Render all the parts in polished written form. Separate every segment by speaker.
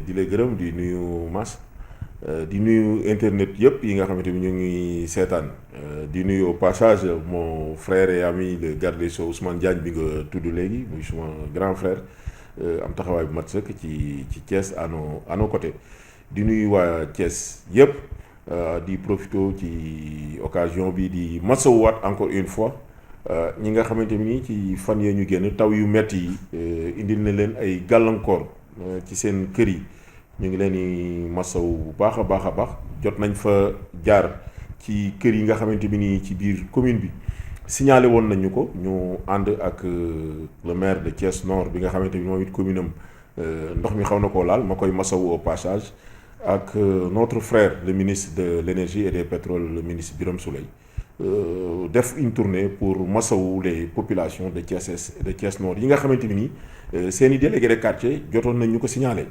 Speaker 1: di la gërëm di nuyu Mass di nuyu internet yëpp yi nga xamante ni ñu ngi seetaan di nuyu au passage mon frère et ami le garde des Sceaux Ousmane Diagne bi nga tudd léegi muy suma grand frère am taxawaay bu mat sëkk ci Thiès à nos côtés di nuyu waa Thiès yëpp di profito ci occasion bi di masawuwaat encore une fois ñi nga xamante ni ci fan yee ñu génn taw yu metti yi indil na leen ay gàllankoor ci seen kër yi ñu ngi leen di masaw bu baax a baax jot nañ fa jaar ci kër yi nga xamante ni ci biir commune bi signalé woon nañu ko ñu ànd ak le maire de Thiès Nord bi nga xamante ni moom it commune am ndox mi xaw na koo laal ma koy masawu au passage ak notre frère le ministre de l'énergie et des pétroles le ministre Birame Souleye def une tournée pour masawu les populations de Thiès Nord yi nga xamante ni seen i délégué de quartier jotoon nañ ñu ko signalé.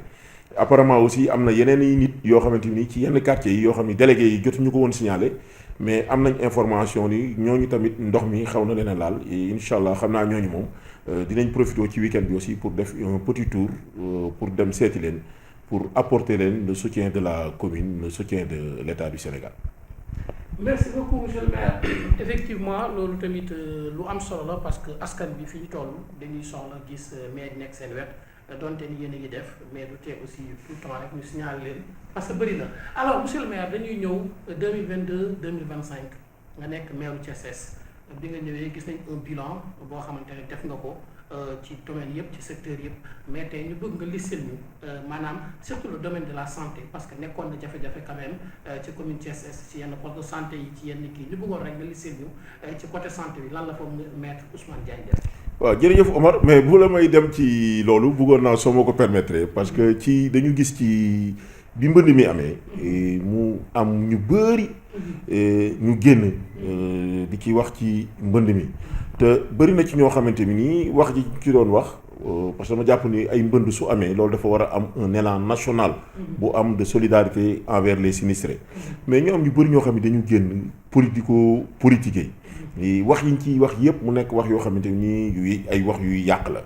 Speaker 1: Apparemment aussi am na yeneen i nit yoo xamante ni ci yenn quartier yi yoo xam ni délégué yi jotuñu ko woon signalé mais am nañ information ni ñooñu tamit ndox mi xaw na leen a laal et incha allah xam naa ñooñu moom dinañ profité ci week-end bi aussi pour def un petit tour pour dem seeti leen pour apporter leen le soutien de la commune le soutien de l'État du Sénégal.
Speaker 2: merci beaucoup monsieur le maire effectivement loolu tamit lu am solo la parce que askan bi fi ñu toll dañuy soxla gis maire nekk seen wet donte ni yéen a ngi def mais du tee aussi tout le temps rek ñu signale leen parce que bëri na alors monsieur le maire dañuy ñëw 2022 2025 nga nekk maire Thiès bi nga ñëwee gis nañ un bilan boo xamante ne def nga ko ci domaine yëpp ci secteur yëpp mais tey ñu bëgg nga listel ñu maanaam surtout le domaine de la santé parce que nekkoon na jafe-jafe quand même ci commune Thiès ci yenn poste de santé yi ci yenn kii ñu bëggoon rek nga listel ñu ci côté santé bi lan la fa maître Ousmane Diagne def.
Speaker 1: waaw jërëjëf Omar mais bu la may dem ci loolu bëggoon naa soo ma ko permettre parce que ci dañu gis ci bi mbënd mi amee mu am ñu bëri ñu génn di ci wax ci mbënd mi te bëri na ci ñoo xamante ni nii wax ji ci doon wax parce que dama jàpp ni ay mbënd su amee loolu dafa war a am un élan national bu am de solidarité envers les sinistrés mais ñu am ñu bëri ñoo xam ne dañu génn politiquer wax yi ñu ciy wax yëpp mu nekk wax yoo xamante ni yu ay wax yuy yàq la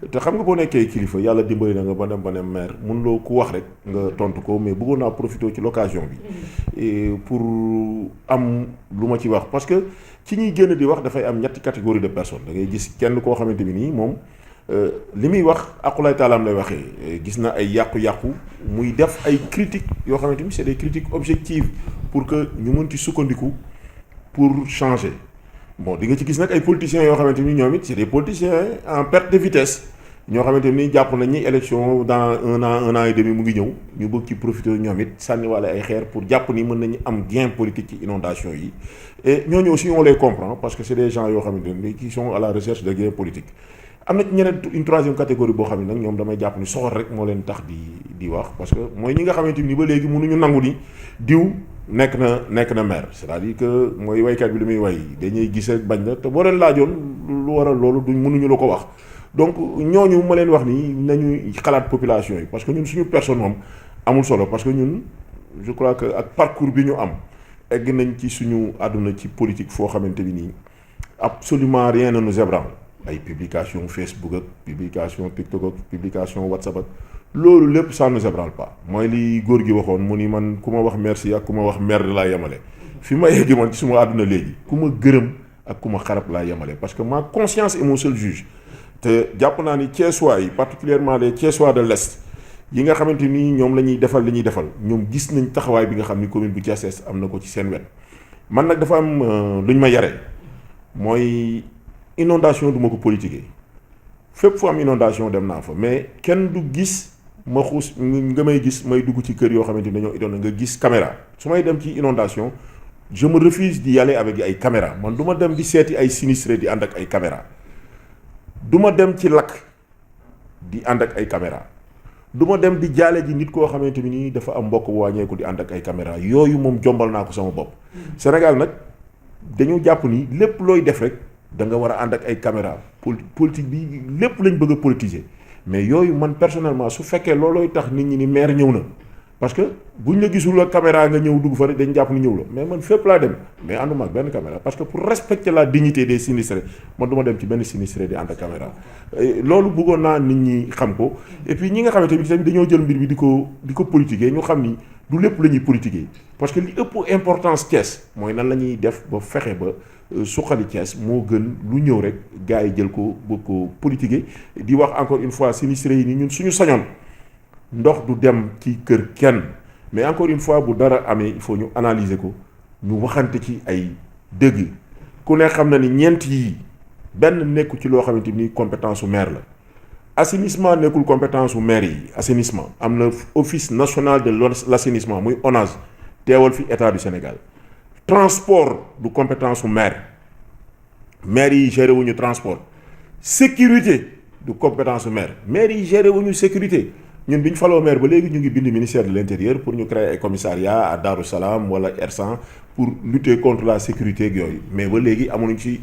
Speaker 1: te xam nga boo nekkee kilifa yàlla dimbali na nga ba dem maire mun loo ku wax rek nga tontu ko mais bëggoon naa profité ci l'occasion bi pour am lu ma ci wax parce que ci ñuy génn di wax dafay am ñetti catégorie de personnes da ngay gis kenn koo xamante ni nii moom li muy wax aqulay taalaam lay waxee gis na ay yàqu-yàqu muy def ay critiques yoo xamante ni c'est des critiques objectives pour que ñu mën ci sukkandiku pour changer. Bon di nga ci gis nag ay politiciens yoo xamante ni ñoom it c'est des politiciens en perte de vitesse ñoo xamante ni jàpp nañ ni élection dans un an et demi mu ngi ñëw ñu bëgg ci profiter ñoom it sànniwaale ay xeer pour jàpp ni mën nañu am gain politique ci inondation yi et ñooñu aussi on les comprend parce que c'est des gens yoo xamante ni qui sont à la recherche de gain politique. am na ci ñeneen une troisième catégorie boo xam ne nag ñoom damay jàpp ni soxor rek moo leen tax di wax parce que mooy ñi nga xamante ni ba léegi mënuñu nangu ni diw nekk na maire c'est-à-dire que mooy waykat bi li muy way dañuy gis rek bañ la te boo leen laajoon lu waral loolu duñ mënuñu la ko wax donc ñooñu ma leen wax ni nañuy xalaat population yi parce que ñun suñu personne moom amul solo parce que ñun je crois que ak parcours bi ñu am egg nañ ci suñu àdduna ci politique foo xamante ni nii absolument rien ne nous ébranle ay publication Facebook ak publication TikTok ak publication WhatsApp ak loolu lépp ça ne nous ébranle pas mooy li góor gi waxoon mu ni man ku ma wax merci ak ku ma wax merde laa yemale fi ma yegg man ci suma àdduna léegi ku ma gërëm ak ku ma xarab laa yemale parce que ma conscience est mon seul juge te jàpp naa ni Thiessois yi particulièrement les Thiessois de l'Est yi nga xamante ni ñoom la ñuy defal li ñuy defal ñoom gis nañ taxawaay bi nga xam ni commune bu Thiès Est am na ko ci seen wet man nag dafa am lu ñu ma yare mooy inondation du ma ko politiquer fépp fu am inondation dem naa fa mais kenn du gis ma xuus nga may gis may dugg ci kër yoo xamante ni dañoo inondé nga gis caméra su may dem ci inondation je me refuse d'y aller avec ay caméra man du ma dem di seeti ay sinistré di ànd ak ay caméra du ma dem ci lakk di ànd ak ay caméra du ma dem di jaale ji nit koo xamante ni nii dafa am mbokk bu wàññeeku di ànd ak ay caméra yooyu moom jombal naa ko sama bopp Sénégal nag dañu jàpp ni lépp looy def rek da nga war a ànd ak ay caméra politique bi lépp lañ bëgg a politiser mais yooyu man personnellement su fekkee loolooy tax nit ñi ni maire ñëw na parce que buñ la gisul la caméra nga ñëw dugg fa rek dañ jàpp ni ñëw la mais man fépp laa dem mais ànduma ak benn caméra parce que pour respecter la dignité des sinistrés man du ma dem ci benn sinistré di ànd ak caméra loolu bëggoon naa nit ñi xam ko et puis ñi nga xamante ni tamit dañoo jël mbir bi di ko politiquer ñu xam ni du lépp la ñuy politiquer parce que li ëpp importance Thiès mooy nan la ñuy def ba fexe ba suqali Thiès moo gën lu ñëw rek gars yi jël ko bëgg ko politiquer di wax encore une fois sinistré yi ni ñun suñu sañoon ndox du dem ci kër kenn mais encore une fois bu dara amee il faut ñu analyser ko ñu waxante ci ay dëgg ku ne xam na ni ñeent yi benn nekku ci loo xamante ni compétence su maire la assainissement nekkul compétence su maire yi assainissement am na office national de l'assainissement muy ONAS teewal fi état du Sénégal transport du compétence su maire yi géré wuñu transport sécurité du compétence su maire yi géré wuñu sécurité ñun bi ñu faloo maire ba léegi ñu ngi bind ministère de l'intérieur pour ñu créer ay commissariat à Darou Salam wala R100 pour lutter contre la sécurité ak yooyu mais ba léegi amuñu ci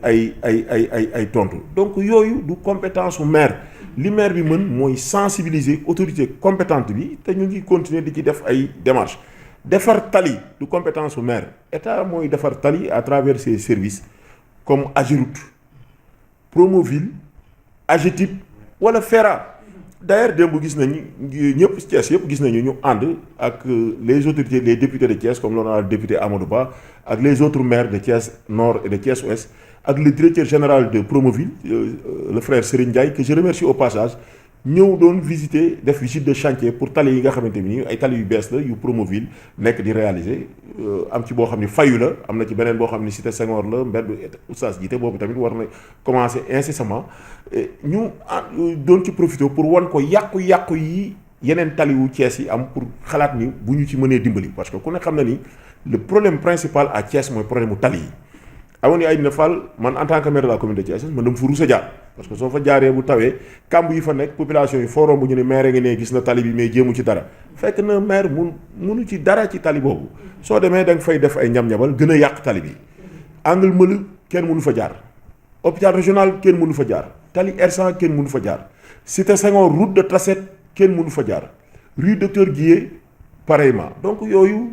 Speaker 1: ay tontu donc yooyu du compétence su maire li maire bi mën mooy sensibiliser autorité compétente bi te ñu ngi continuer di ci def ay démarches defar tali du compétence su maire état mooy defar tali à travers ses services comme Ageroute Promoville AGETIP wala FERA. D'ailleurs démb gis nañu ñëpp Thiès yëpp gis nañu ñu ànd ak les autorités les députés de Thiès comme l'honorable député Amadou Ba ak les autres maires de Thiès Nord et de Thiès Ouest ak le directeur général de Promoville le frère Serigne Ndiaye que je remercie au passage ñëw doon visiter def visite de chantier pour tali yi nga xamante ni ay tali yu bees la yu Promoville nekk di réaliser am ci boo xam ni fayu la am na ci beneen boo xam ni Cité Senghor la mbedd Oustaz Jiite boobu tamit war na commencer incessamment ñu doon ci profiter pour wan ko yàqu-yàqu yi yeneen tali wu Thiès yi am pour xalaat ni bu ñu ci mënee dimbali parce que ku ne xam na ni le problème principal à Thiès mooy problème mu tali yi. amoon ni ay dina Fall man en tant que maire de la commune de Thiès man dama fa ruus a jaar parce que soo fa jaaree bu tawee kàmb yi fa nekk population yi forom bu ñu ne maire nga ne gis na tali bi mais jéemu ci dara fekk na maire munu ci dara ci tali boobu soo demee da nga fay def ay ñam-ñamal gën a yàq tali bi angle mël kenn mënu fa jaar hôpital régional kenn mënu fa jaar tali R100 kenn mënu fa jaar Cité Senghor route de Tassette kenn mënu fa jaar rue Docteur Guiers pareillement donc yooyu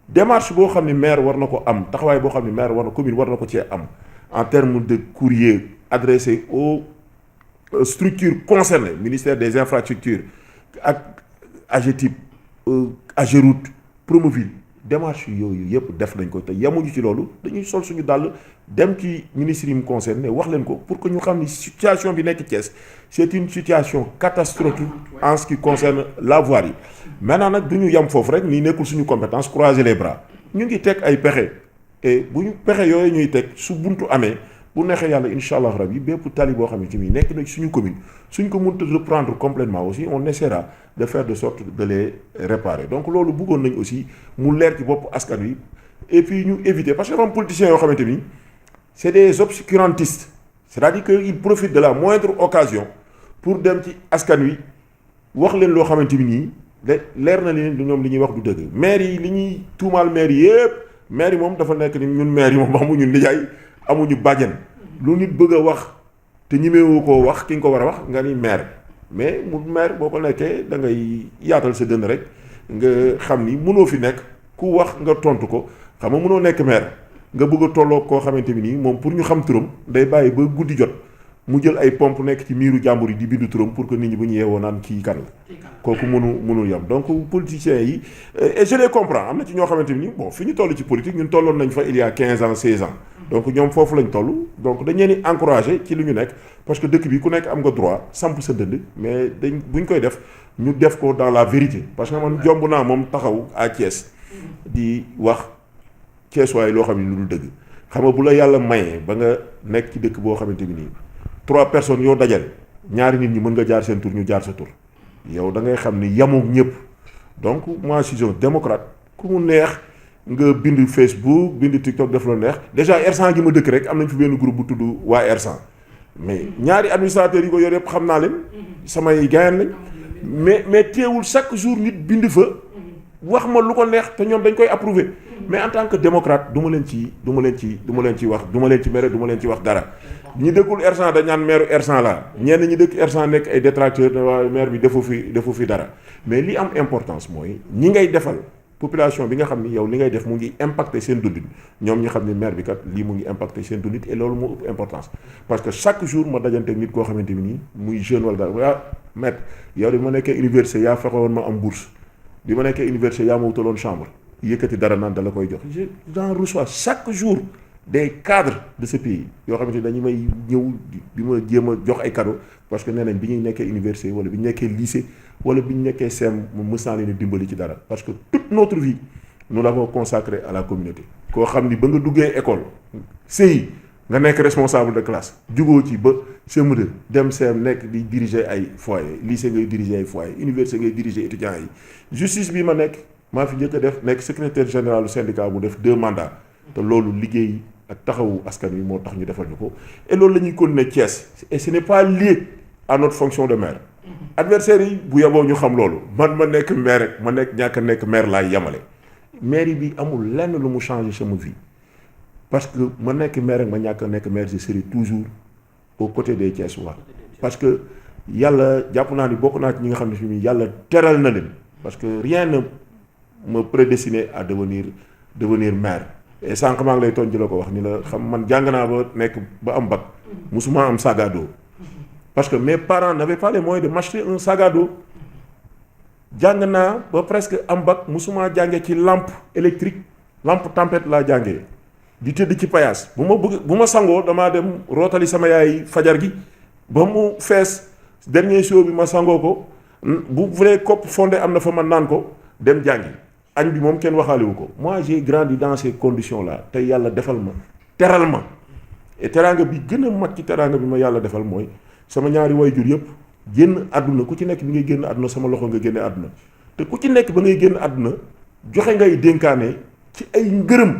Speaker 1: démarche boo xam ne maire war na ko am taxawaay boo xam ne maire war na commune war na ko cee am en termes de courrier adressé aux structures concernées ministère des infrastructures ak AGETIP Ageroute Promoville démarche yooyu yëpp def nañ ko te yamuñu ci loolu dañuy sol suñu dàll dem ci ministre yi mu concerné wax leen ko pour que ñu xam ni situation bi nekk Thiès c'est une situation catastrophique en ce qui concerne la voirie maintenant nag du ñu yam foofu rek ni nekkul suñu compétence croiser les bras ñu ngi teg ay pexe et bu ñu pexe yooyu ñuy teg su buntu amee bu neexee yàlla incha allah rabi bépp tali boo xam ne ci mi nekk na suñu commune suñ ko mënta reprendre complètement aussi on essaiera de faire de sorte de les réparer donc loolu bëggoon nañ aussi mu leer ci bopp askan wi et puis ñu éviter parce que dafa am politiciens yoo xamante ni c'est des obscurantistes c'est-à-dire que ils profitent de la moindre occasion pour dem ci askan wi wax leen loo xamante ni nii leer na leen ñoom li ñuy wax du dëgg maire yi li ñuy tuumaal maire yi yëpp maire yi moom dafa nekk ni ñun maire yi moom amuñu nijaay amuñu bàjjen lu nit bëgg a wax te ñemewoo koo wax ki nga ko war a wax nga ni maire mais mu maire boo ko nekkee da ngay yaatal sa dënn rek nga xam ni mënoo fi nekk ku wax nga tontu ko xam nga mënoo nekk maire nga bëgg a tolloo koo xamante ni nii moom pour ñu xam turam day bàyyi ba guddi jot mu jël ay pompe nekk ci miiru jàmbur yi di bindu turam pour que nit ñi bu ñu yeewoo naan kii kan la kooku mënul yam donc politiciens yi et je les comprends am na ci ñoo xamante ni bon fi ñu toll ci politique ñun tolloon nañ fa il y a 15 ans 16 ans donc ñoom foofu lañ toll donc dañ leen di encourager ci li ñu nekk parce que dëkk bi ku nekk am nga droit samp sa dënd mais buñ koy def ñu def ko dans la vérité parce que man jomb naa moom taxaw à Thiès di wax Thiès waaye loo xam ne lu dul dëgg xam nga bu la yàlla mayee ba nga nekk ci dëkk boo xamante ni nii 3 personnes yoo dajale ñaari nit ñi mën nga jaar seen tur ñu jaar sa tur yow da ngay xam ni yamoog ñëpp donc moi je suis un démocrate ku mu neex nga bind Facebook bind TikTok def la neex déjà R100 gi ma dëkk rek am nañ fi benn groupe bu tudd waa R100 mais ñaari administrateurs yi ko yor yëpp xam naa leen samay gayan lañ mais teewul chaque jour nit bind fa wax ma lu ko neex te ñoom dañ koy approuver mais en tant que démocrate du ma leen ci wax du ma leen ci mere du ma leen ci wax dara ñi dëkkul R100 dañ naan maire R100 la ñenn ñi dëkk R100 nekk ay détracteurs ne waa maire bi defu fi dara mais li am importance mooy ñi ngay defal population bi nga xam ni yow li ngay def mu ngi impacter seen dundin ñoom ñu xam ni maire bi kat lii mu ngi impacter seen dundin et loolu moo ëpp importance parce que chaque jour ma dajante nit koo xamante ni nii muy jeune wala dara maître yow de ma nekkee université yaa fexe woon ma am bourse bi ma nekkee université yaa ma wutaloon chambre yëkkati dara naan da la koy jox j'en reçois chaque jour des cadres de ce pays yoo xamante ni dañu may ñëw di ma jéem a jox ay cadeaux parce que nee nañ bi ñuy nekkee université wala bi ñu nekkee lycée wala bi ñu nekkee CEM mës naa leen a dimbali ci dara parce que toute notre vie nous l'avons consacré à la communauté. koo xam ni ba nga duggee école CI nga nekk responsable de classe jugoo ci ba CM2 dem CEM nekk di diriger ay foyer lycée ngay diriger ay foyer université ngay diriger étudiants yi justice bi ma nekk maa fi njëkk a def nekk secrétaire général du syndicat bu def 2 mandats te loolu liggéey ak taxawu askan wi moo tax ñu defal ñu ko et loolu la ñuy continuer Thiès et ce n'est pas lié à notre fonction de maire. adversaires yi bu yeboo ñu xam loolu man ma nekk maire rek ma nekk ñàkk a nekk maire laay yemale maire bi amul lenn lu mu changé sama vie parce que ma nekk maire rek ma ñàkk a nekk maire je serai toujours aux côtés des Thiessois parce que yàlla jàpp naa ni bokk naa ci ñi nga xam ne fi yàlla teral na leen parce que rien ne me prédestiné à devenir maire et sànq maa ngi lay tooñ di la ko wax ni la xam man jàng naa ba nekk ba am bac musuma am sac à dos parce que mes parents n'avaient pas les moyens de m'acheter un sac à dos jàng naa ba presque am bac musuma jàngee ci lampe électrique lampe tempête laa jàngee di tëdd ci payaas bu ma sangoo damaa dem rootali sama yaay fajar gi ba mu fees dernier show bi ma sangoo ko bu vrai coppe fondé am na fa ma naan ko dem jàngi añ bi moom kenn waxaalewu ko moi j'ai grandi dans ces conditions là te yàlla defal ma teral ma et teraanga bi gën a mag ci teraanga bi ma yàlla defal mooy sama ñaari waajur yëpp génn àdduna ku ci nekk bi ngay génn àdduna sama loxo nga génne àdduna te ku ci nekk ba ngay génn àdduna joxe ngay dénkaane ci ay ngërëm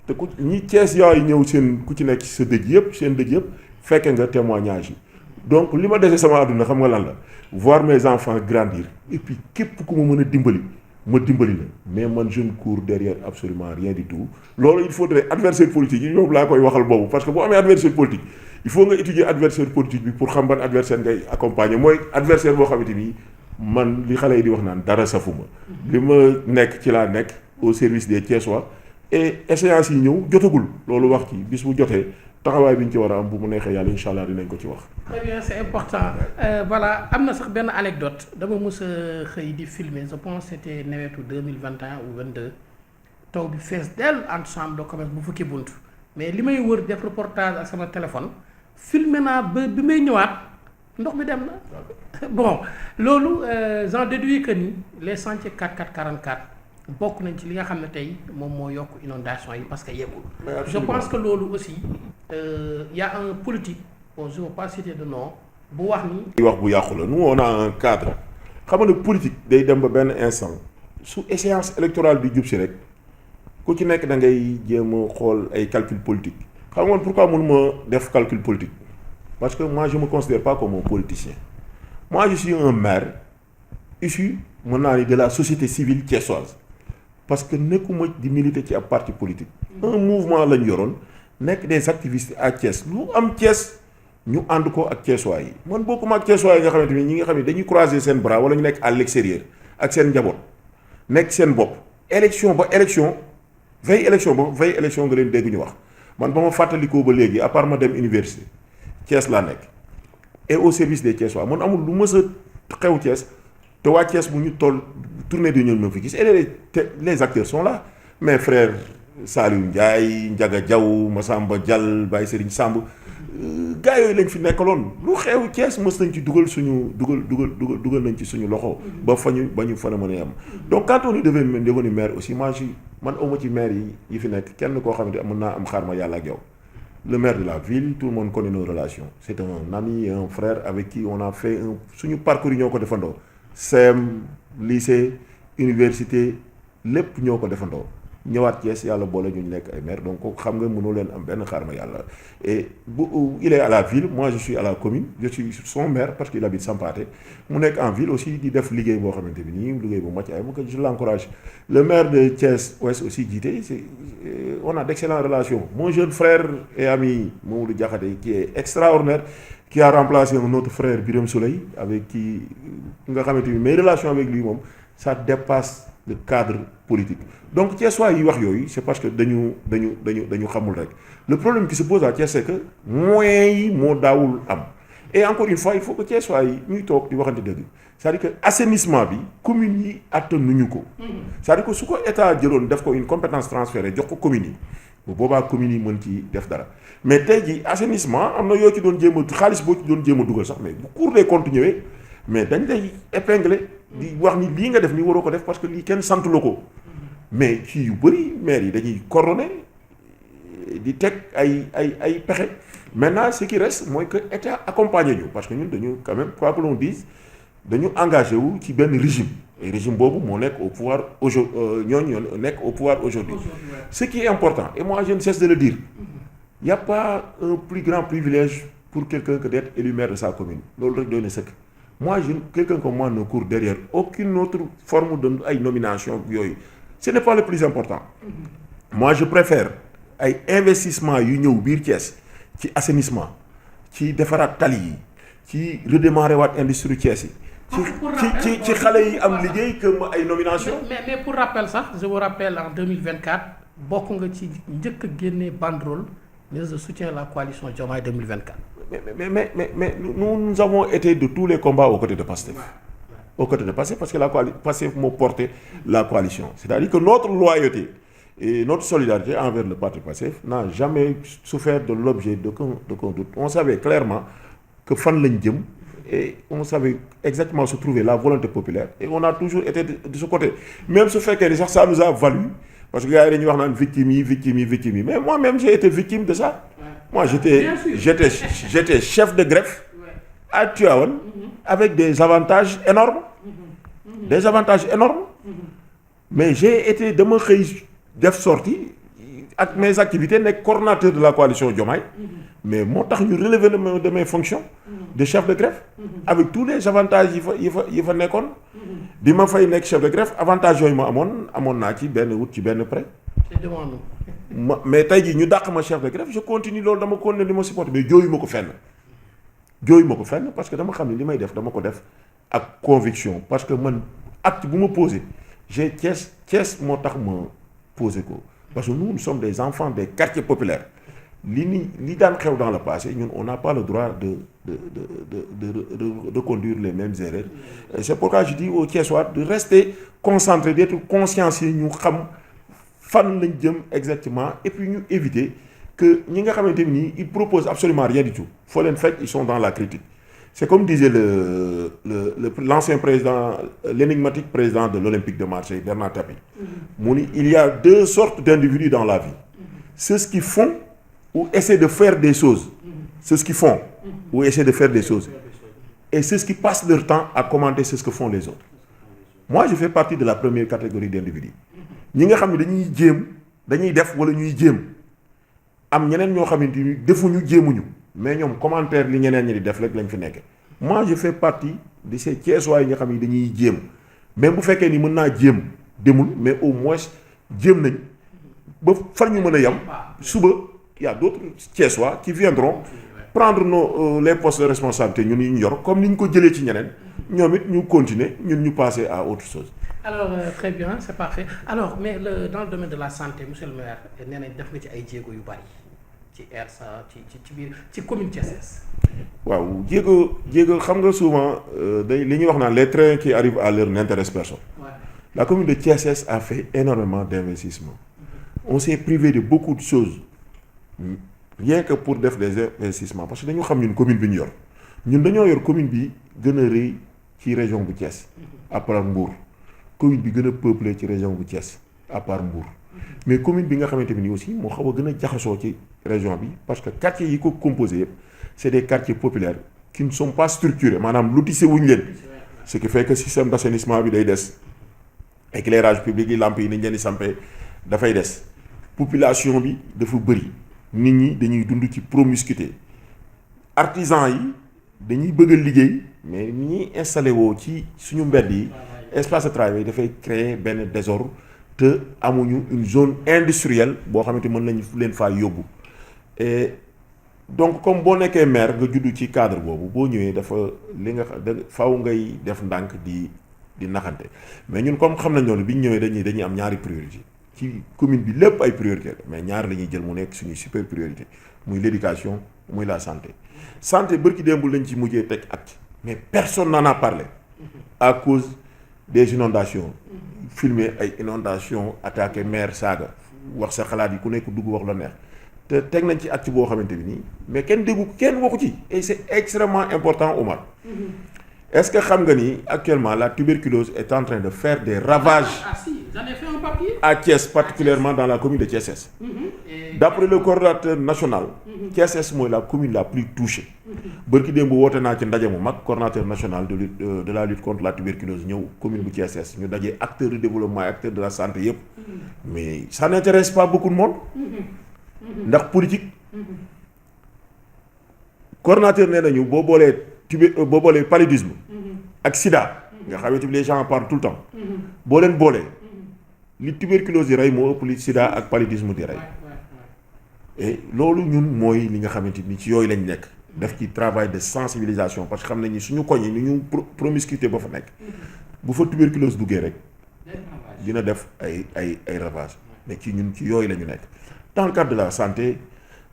Speaker 1: te ku ñi Cees yooyu ñëw seen ku ci nekk sa dëj yëpp seen dëj yëpp fekke nga témoignage yi donc li ma dese sama àdduna xam nga lan la voir mes enfants grandir et puis képp ku ma mën a dimbali ma dimbali la mais man je ne cours derrière absolument rien du tout loolu il faudrait adversaire politique yi ñoom laa koy waxal boobu parce que bu amee adversaire politique il faut nga étudier adversaire politique bi pour xam ban adversaire ngay accompagner mooy adversaire boo xamante ni man li xale yi di wax naan dara safuma li ma nekk ci laa nekk au service des Thiessois et échéance yi ñëw jotagul loolu wax ci bis bu jotee taxawaay bi ñu ci war a am bu mu neexee yàlla incha allah dinañ ko ci wax.
Speaker 2: très bien c'est important voilà am na sax benn anecdote dama mës a xëy di filmer je pense c'était nawetu 2021 ou 22 taw bi fees dell entre chambre de commerce bu fukki bunt mais li may wër def reportage ak sama téléphone filmer naa ba bi may ñëwaat ndox mi dem na bon loolu j'en déduis que ni les chantiers 4444 bokk nañ ci li nga xam ne tey moom moo yokk inondation yi parce que yeggul. je pense que loolu aussi y a un politique bon je ne veux pas citer de nom bu wax ni.
Speaker 1: wax bu yàqu la nous on a un cadre xam nga ne politique day dem ba benn instant su échéance électorale di jub si rek ku ci nekk da ngay jéem a xool ay calcul politique xam nga pourquoi mënuma def calcul politique parce que moi je me considère pas comme un politicien moi je suis un maire issu mën naa ni de la société civile thiessoise. parce que nekkuma di militer ci ab parti politique un mouvement lañ yoroon nekk des activistes à Thiès lu am Thiès ñu ànd ko ak Thiessois yi man bokkuma ak Thiessois yi nga xamante ni ñi nga xam ne dañuy croiser seen bras wala ñu nekk à l'extérieur ak seen njaboot nekk seen bopp élection ba élection veille élection nga leen dégg ñu wax man ba ma fàttalikoo ba léegi à part ma dem université Thiès laa nekk et au service des Thiessois man amul lu mës a xew Thiès te waa Thiès bu ñu toll tournée de ñoom ñoo fi gis et les acteurs sont là mes frères Saliou Ndiaye Ndiaga Diaw Massamba Diall Baye Serigne Samb gars yooyu lañ fi nekkaloon lu xew Thiès mës nañ ci dugal nañ ci suñu loxo ba fa ñu fa na mën a am donc quand on est devenu maire aussi man awma ci maire yi fi nekk kenn koo xamante mën naa am xaar ma yàlla ak yow le maire de la ville tout le monde connaît nos relations c'est un ami et un frère avec qui on a fait suñu parcours yi ñoo ko defandoo CEM lycée université lépp ñoo ko defandoo ñëwaat Thiès yàlla boole ñu nekk ay maire donc kooku xam nga mënoo leen am benn xaar ma yàlla et il est à la ville, moi je suis à la commune, je suis son maire parce qu'il habite Sampaté mu nekk en ville aussi di def liggéey boo xamante bi nii liggéey bu màcc ay mu ko je l'encourage. Le maire de Thiès Ouest aussi jiite on a d'excellentes relations. Mon jeune frère et ami Mamadou Diakhaté qui est extraordinaire, qui a remplacé un autre frère Birame Souleye avec qui nga xamante ni mes relations avec lui moom ça dépasse le cadre politique. Donc Thiessois yi wax yooyu c'est parce que dañu xamul rek. Le problème qui se pose à Thiès c'est que moyens yi moo daawul am et encore une fois il faut que Thiessois yi ñuy toog di waxante dëgg c'est-à-dire que assainissement bi communes yi attanuñu ko. C'est-à-dire que su ko état jëloon def ko une compétence transférée jox ko communes yi bu boobaa communes yi mën ci def dara mais tey jii assainissement am na yoo ci doon jéem a xaalis boo ci doon jéem a dugal sax mais bu Cour des comptes ñëwee mais dañ lay épingler di wax ni lii nga def ni waroo ko def parce que lii kenn sant la ko mais ci yu bëri maire yi dañuy coordonner di teg ay pexe maintenant ce qui reste mooy que état accompagner ñu parce que ñun dañu quand même quoi que l'on dise dañu engagé wu ci benn régime et régime boobu moo nekk au pouvoir aujourd'hui ñooñu nekk au pouvoir aujourd'hui. Ce qui est important et moi je ne cesse de le dire il y a pas un plus grand privilège pour quelqu'un que d'être élu maire de sa commune loolu rek doy na sëkk. Moi quelqu'un comme moi ne court derrière aucune autre forme de ay nomination yooyu ce n'est pas le plus important. Moi je préfère ay investissement yu ñëw biir Thiès ci assainissement ci defaraat tali yi ci redémarrer waat industrie Thiès yi. ci xale yi am liggéey que ay nomination.
Speaker 2: mais pour rappel sax je vous rappelle en 2024 bokk nga ci njëkk a génne banderole mais je soutiens la coalition Diomaye 2024.
Speaker 1: Mais nous avons été de tous les combats aux côtés de Pastef. Aux côtés de Pastef parce que la coalition Pastef m'a porté la coalition. C'est-à-dire que notre loyauté et notre solidarité envers le parti Pastef n'a jamais souffert de l'objet d'aucun doute. On savait clairement que fan lañ jëm et on savait exactement se trouver la volonté populaire et on a toujours été de ce côté. Même ce fait que ça nous a valu parce que gars yi dañuy wax naan victime yi mais moi-même j'ai été victime de ça. Moi j'étais chef de greffe à Tivaouane avec des avantages énormes. Mais j'ai été dama xëy def sortie ak mes activités nekk coordonnateur de la coalition Diomaye mais moo tax ñu relever de mes fonctions de chef de greffe avec tous les avantages yi fa nekkoon bi ma fay nekk chef de greffe avantages yooyu ma amoon naa ci benn prêt. Mais tey jii ñu dàq ma chef de greffe je continue loolu dama continuer li ma supporter mais jooyu ma ko fenn parce que dama xam ne li may def dama ko def ak conviction parce que man acte bu ma posé j'ai Thiès moo tax ma posé ko parce que nous sommes des enfants des quartiers populaires li daan xew dans le passé ñun on n'a pas le droit de conduire les mêmes erreurs et c'est pourquoi je dis aux Thiessois de rester concentrés d'être consciencieux ñu xam fan lañ jëm exactement et puis ñu éviter que ñi nga xamante ni ils proposent absolument rien du tout foo leen fekk ils sont dans la critique c'est comme disait l'ancien président l'énigmatique président de l'Olympique de Marseille Bernard Tapie mu ni il y a deux sortes d'individus dans la vie ceux qui font ou essaient de faire des choses ceux qui font ou essaient de faire des choses et ceux qui passent leur temps à commenter ce que font les autres. Moi je fais partie de la première catégorie d'individus ñi nga xam ne dañuy def wala ñuy jéem am ñeneen ñoo xamante ni defuñu jéemuñu mais ñoom commentaire li ñeneen ñi di def rek lañ fi nekk. Moi je fais partie de ces Thiessois yi nga xam ne dañuy jéem même bu fekkee ni mën naa jéem demul mais au moins jéem nañ ba far ñu mën a yam suba y a d'autres Thiessois qui viendront prendre les postes de responsabilité ñun ñu yor comme ni ñu ko jëlee ci ñeneen ñoom it ñu continuer ñun ñu passer à autre chose.
Speaker 2: Alors très bien c'est parfait alors mais dans le domaine de la santé monsieur le maire nee nañ def nga ci ay jéego yu bari ci ERSA ci biir ci commune Thiès.
Speaker 1: waaw jéego xam nga souvent li ñuy wax naan les trains qui arrivent à l'heure n'intéressent personne. Ouais. La commune de Thiès a fait énormément d'investissements. On s'est privé de beaucoup de choses rien que pour def des investissements parce que dañu xam ñun commune bi ñu yor ñun dañoo yor commune bi gën a rëy ci région bu Thiès à part Mbour. Commune bi gën a peuplé ci région bu Thiès à part Mbour mais commune bi nga xamante ni aussi moo xaw a gën a jaxasoo ci région bi parce que quartiers yi ko composé yëpp c'est des quartiers populaires qui ne sont pas structurés maanaam lotissé wuñ leen ce qui fait que système d'assainissement bi day des éclairage public yi lamp yi nañ leen di sampee dafay des population bi dafa bëri nit ñi dañuy dund ci promiscuité artisans yi dañuy bëgg a liggéey mais ni ñuy installé woo ci suñu mbedd yi espace de travail dafay créer benn désordre te amuñu une zone industrielle boo xamante mën nañu leen faa yóbbu et donc comme boo nekkee maire nga juddu ci cadre boobu boo ñëwee dafa li nga faw ngay def ndànk di naxante mais ñun comme xam nañ loolu bi ñu ñëwee dañuy am ñaari priorité ci commune bi lépp ay priorité la mais ñaar la ñuy jël mu nekk suñuy super priorité muy l'éducation muy la santé bërki démb lañ ci mujjee teg acte mais personne n'en a parlé à cause des inondations filmer ay inondations attaqué maire saaga wax sa xalaat yi ku nekk dugg wax la neex te teg nañ ci acte boo xamante bi nii mais kenn déggu kenn waxu ci et c'est extrêmement important Omar. Est-ce que xam nga ni actuellement la tuberculose est en train de faire des ravages
Speaker 2: si, j'en ai fait un papier.
Speaker 1: À Thiès, particulièrement dans la commune de Thiès. D'après le coordonnateur national, Thiès mooy la commune la plus touchée. Bërki démb woote naa ci ndaje mu mag coordonnateur national de la lutte contre la tuberculose ñëw commune bu Thiès ñu daje acteurs de développement et acteurs de la santé yëpp mais ça n'intéresse pas beaucoup de monde ndax politique coordonnateur nee nañu boo boolee paludisme ak sida nga xamante les gens en parlent tout le temps boo leen boolee li tuberculose di rey moo ëpp li sida ak paludisme di rey et loolu ñun mooy li nga xamante ni ci yooyu lañ nekk def ci travail de sensibilisation parce que xam nañ ni suñu koñ yi ni ñu promiscuité ba fa nekk bu fa tuberculose duggee rek dina def ay ravages mais ci ñun ci yooyu la ñu nekk dans le cadre de la santé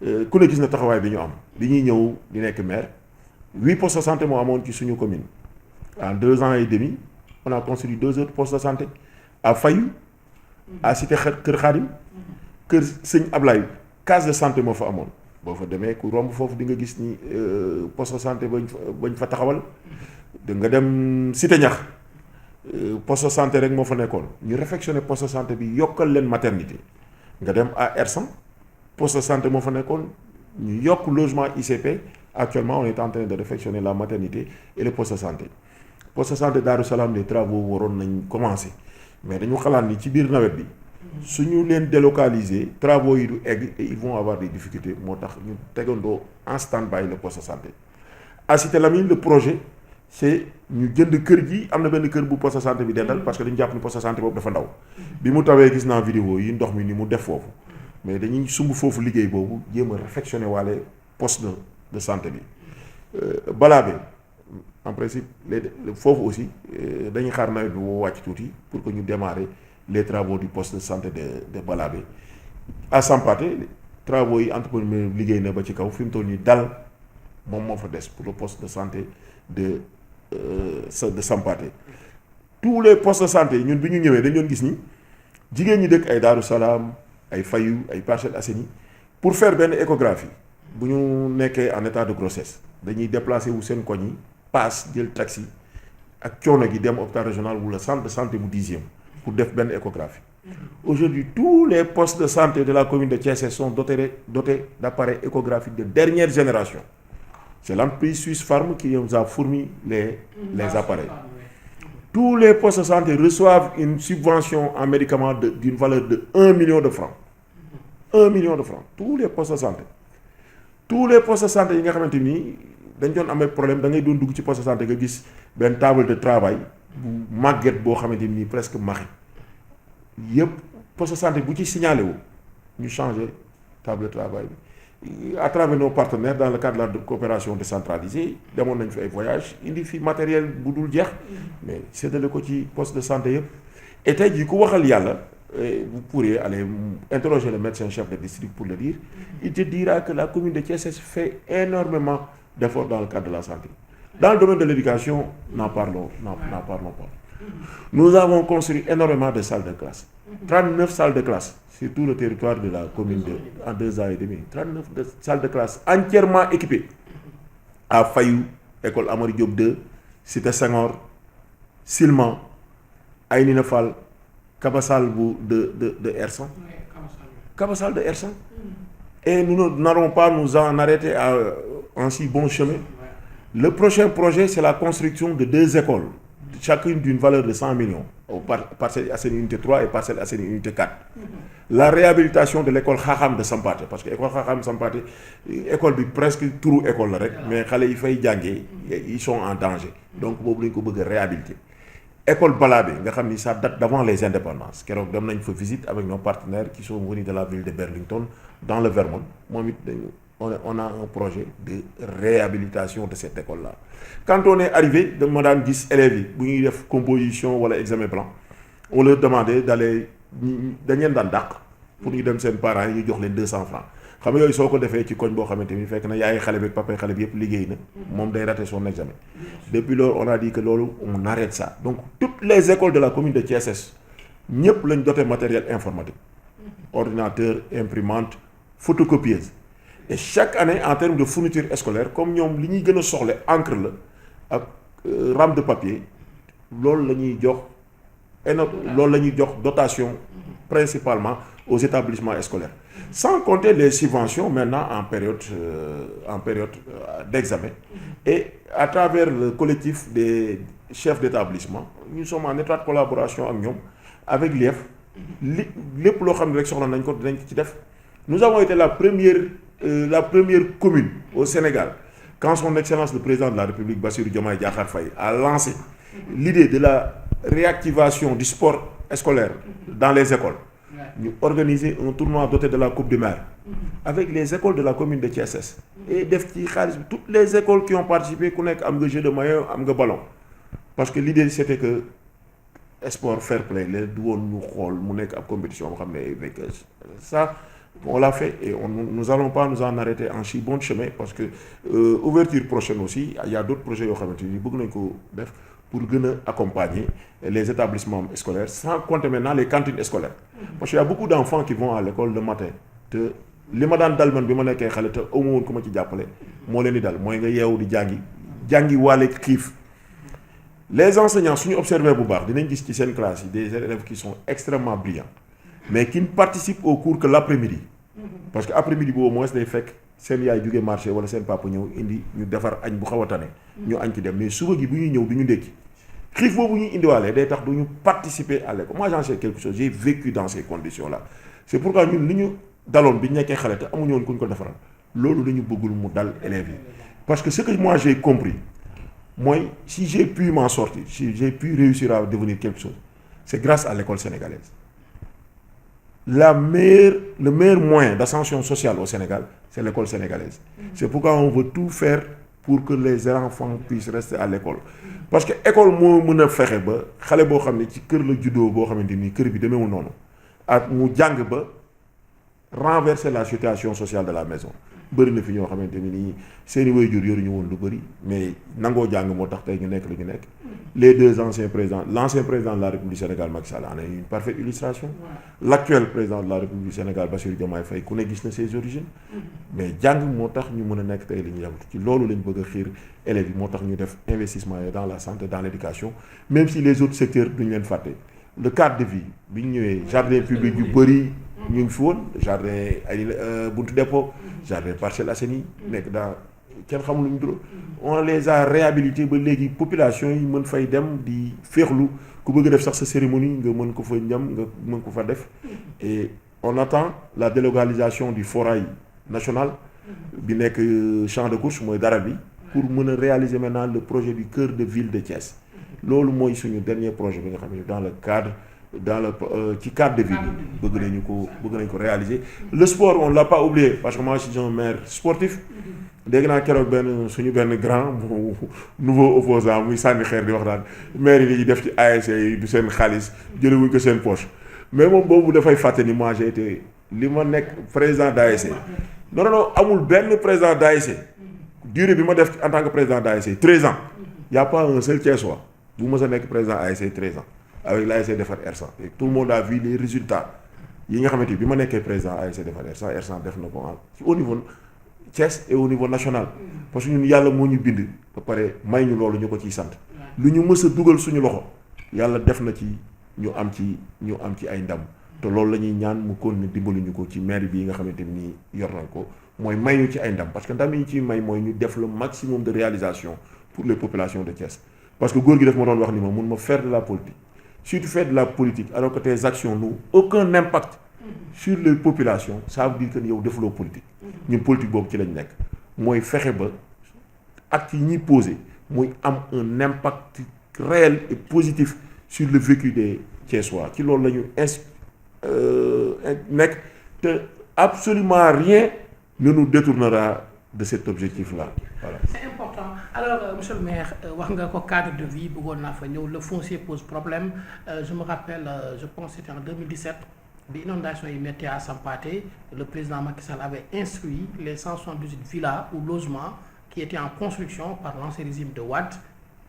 Speaker 1: ku ne gis na taxawaay bi ñu am bi ñuy ñëw di nekk maire 8 postes de santé moo amoon ci suñu commune en 2 ans et demi on a construit 2 autres postes de santé à Fayou à Cité Kër Khadim Kër Sëñ Ablaye case de santé moo fa amoon boo fa demee ku romb foofu di nga gis ni poste de santé bañ fa taxawal da nga dem Cité Ñax poste de santé rek moo fa nekkoon ñu réfectionné poste de santé bi yokkal leen maternité nga dem à Ersan poste de santé moo fa nekkoon ñu yokk logement ICP actuellement on est en train de réfectionner la maternité et le poste de santé Darou Salam les travaux waroon nañ commencer mais dañu xalaat ni ci biir nawet bi suñu leen délocaliser travaux yi du egg et ils vont avoir des difficultés moo tax ñu tegandoo en stand-by le poste de santé à Cité Lamine le projet c'est ñu jënd kër gi am na benn kër bu poste de santé bi dendal parce que dañu jàpp ni poste de santé boobu dafa ndaw bi mu tawee gis naa vidéo yi ndox mi ni mu def foofu mais dañuy sumb foofu liggéey boobu jéem a réfectionner waale poste de santé bi Balabé en principe foofu aussi dañuy xaar nawet bi woo wàcc tuuti pour que ñu démarrer les travaux du poste de santé de Balabé à Sampaté travaux yi entrepreneur liggéey na ba ci kaw fi mu toll nii dal moom moo fa des pour le poste de santé de Sampaté tous les postes de santé ñun bi ñu ñëwee dañ doon gis ni jigéen ñi dëkk ay Darou Salam ay Fayou ay Parcelles Assainies pour faire benn échographie bu ñu nekkee en état de grossesse dañuy déplacer wu seen koñ yi paas jël taxi ak coono gi dem hôpital régional wala centre de santé bu 10e pour def benn échographie. Aujourd'hui tous les postes de santé de la commune de Thiès sont dotés d'appareils échographiques de dernière génération. C'est l'entreprise Suisse Pharm qui nous a fourni les appareils. Tous les postes de santé reçoivent une subvention en médicaments d'une valeur de 1 million de francs. 1 million de francs. Tous les postes de santé. Tous les postes de santé yi nga xamante ni dañ doon amee problème da ngay doon dugg ci poste de santé nga gis benn table de travail bu màgget boo xamante ni presque maxi yëpp poste de santé bu ci signalé wu ñu changé table de travail bi à travers nos partenaires dans le cadre de la coopération décentralisée demoon nañ fi ay voyage indi fi matériel bu dul jeex mais séddale ko ci poste de santé yëpp et tey jii ku waxal yàlla vous pourriez aller interroger le médecin-chef de district pour le dire il te dira que la commune de Thiès fait énormément d'efforts dans le cadre de la santé. Dans le domaine de l'éducation, n'en parlons pas. Nous avons construit énormément de salles de classe. 39 salles de classe sur tout le territoire de la commune en 2 ans et demi. 39 salles de classe entièrement équipées. À Fayou, école Amari Diop 2, Cité Senghor, Silman, Aïnina Fall, Kabassal de Ersan. Kabassal de Ersan. Et nous n'allons pas nous en arrêter à un si bon chemin. Le prochain projet, c'est la construction de 2 écoles, chacune d'une valeur de 100 millions. Parcelles Assainies unité 3 et Parcelles Assainies unité 4. La réhabilitation de l'école Xaaxam de Sampaate parce que école Xaaxam Sampaate école bi presque turu école la rek mais xale yi fay jàngee ils sont en danger donc boobu lañ ko bëgg a réhabiliter. École Balabé nga xam ni ça date d'avant les indépendances keroog dem nañ fa visite avec nos partenaires qui sont venus de la ville de Burlington dans le Vermont moom it on a un projet de réhabilitation de cette école là. Quand on est arrivé dama daan gis élèves yi bu ñuy def composition wala examen blanc on leur demandait d'aller dañ leen daan dàq pour ñu dem seen parents yi ñu jox leen 200 francs xam nga yooyu soo ko defee ci koñ boo xamante ni fekk na yaay xale bi papa xale bi yëpp liggéey na moom day rater son examen. Depuis lors on a dit que loolu on arrête ça donc toutes les écoles de la commune de Thiès ñëpp lañ doté matériel informatique ordinateur imprimante photocopieuse et chaque année en termes de fourniture scolaire comme ñoom li ñuy gën a soxla encre la ak rame de papier loolu la ñuy jox loolu la ñuy jox dotation principalement aux établissements scolaires sans compter les subventions maintenant en période d'examen et à travers le collectif des chefs d'établissement nous sommes en étroite collaboration ak ñoom avec l'IEF lépp loo xam ne rek soxla nañ ko dinañ ci def. Nous avons été la première commune au Sénégal quand son excellence le président de la République Bassirou Diomaye Diakhar Faye a lancé l'idée de la réactivation du sport scolaire dans les écoles. Ñu organiser un tournoi doté de la Coupe du Maire avec les écoles de la commune de Thiès et def ci xaalis bi toutes les écoles qui ont participé ku nekk am nga jeu de maillot am nga ballon parce que l'idée c'était que sport fair play la du woon ñu xool mu nekk ab compétition boo xam ne avec ça on l'a fait et nous allons pas nous en arrêter en si bon chemin parce que ouverture prochaine aussi il y a d'autres projets yoo xamante ni bëgg nañ ko def pour gën a accompagner les établissements scolaires sans compter maintenant les cantines scolaires parce qu'il y a beaucoup d'enfants qui vont à l'école le matin te li ma daan dal man bi ma nekkee xale te amu woon ku ma ci jàppale moo leen di dal mooy nga yeewu di jàngi waale xiif les enseignants suñu observé bu baax dinañ gis ci seen classe yi des élèves qui sont extrêmement brillants mais qui ne participent au cours que l'après-midi parce que après-midi boobu moins day fekk seen yaay jógee marché wala seen papa ñëw indi ñu defar añ bu xaw a tane ñu añ ci dem mais suba gi bu ñuy ñëw du ñu ndékki xiif boobu ñuy indiwaale day tax du ñu participer à l'école moi j'en sais quelque chose j'ai vécu dans ces conditions là c'est pourquoi ñun li ñu daloon bi ñu nekkee xale te amuñu woon ku ñu ko defaral loolu la ñu bëggul mu dal élèves yi parce que ce que moi j'ai compris mooy si j'ai pu m'en sortir si j'ai pu réussir à devenir quelque chose c'est grâce à l'école sénégalaise. Le meilleur moyen d'ascension sociale au Sénégal, c'est l'école sénégalaise. C'est pourquoi on veut tout faire pour que les enfants puissent rester à l'école. Parce que l'école moo mën a fexe ba xale boo xam ne ci kër la juddoo boo xamante ni kër bi demeewul noonu ak mu jàng ba renverser la situation sociale de la maison. bëri na fi ñoo xamante ni nii seeni waajur yoruñu woon lu bëri mais nangoo jàng moo tax tey ñu nekk la ñu nekk. Les deux anciens présidents l'ancien président de la République du Sénégal Macky Sall en a une parfaite illustration. L'actuel président de la République du Sénégal Bassirou Diomaye Faye ku ne gis na ses origines. mais jàng moo tax ñu mën a nekk tey li ñu yàgg ci loolu lañ bëgg a xiir élèves yi moo tax ñu def investissement yi dans la santé dans l'éducation même si les autres secteurs duñ leen fàtte. Le cadre de vie bi ñu ñëwee jardin public yu bëri ñu ngi fi woon jardin ay buntu dépôt jardin Parcelles Assainies nekk dans kenn xamul lu ñu dul on les a réhabilités ba léegi population yi mën fay dem di féexlu ku bëgg a def sax sa cérémonie nga mën ko fa ñam nga mën ko fa def et on attend la délocalisation du forail national bi nekk champ de course mooy dara bi pour mën a réaliser maintenant le projet du cœur de ville de Thiès loolu mooy suñu dernier projet bi nga xam ne dans le cadre ci cadre de vie bi bëgg nañ ko réaliser. Le sport on l'a pas oublié parce que moi je suis un maire sportif dégg naa keroog suñu benn grand nouveau opposant muy sànni xeer di wax daan maire yi def ci ASC yi du seen xaalis jëlewuñ ko seen poche mais moom boobu dafay fàtte ni moi j'ai été li ma nekk président d'ASC non amul benn président d'ASC durée bi ma def en tant que président d'ASC 13 ans y a pas un seul Thiessois bu mës a nekk président ASC 13 ans avec l'ASC Defar R100 et tout le monde a vu les résultats yi nga xamante bi ma nekkee président ASC Defar R100 def na ko au niveau Thiès et au niveau national parce que ñun yàlla moo ñu bind ba pare may ñu loolu ñu ko ciy sant lu ñu mës a dugal suñu loxo yàlla def na ci ñu am ci ay ndam te loolu la ñuy ñaan mu continuer dimbali ñu ko ci maire bi nga xamante ni yor nañ ko mooy may ñu ci ay ndam parce que ndam yi ñu ciy may mooy ñu def le maximum de réalisation pour les populations de Thiès parce que góor gi daf ma doon wax ni ma mun ma faire de la politique si tu fais de la politique alors que tes actions n'ont aucun impact sur les populations, ça veut dire que yow defuloo politique. ñun politique boobu ci lañ nekk mooy fexe ba actes yi ñuy posé muy am un impact réel et positif sur le vécu des Thiessois ci loolu la ñu nekk te absolument rien ne nous détournera de cet objectif-là. Voilà.
Speaker 2: C'est important. Alors, monsieur le maire, wax nga ko cadre de vie bëggoon naa fa ñëw le foncier pose problème. Je me rappelle, je pense que c'était en 2017, bi inondation yi métti à Sampaté, le président Macky Sall avait instruit les 178 villas ou logements qui étaient en construction par l'ancien régime de Wade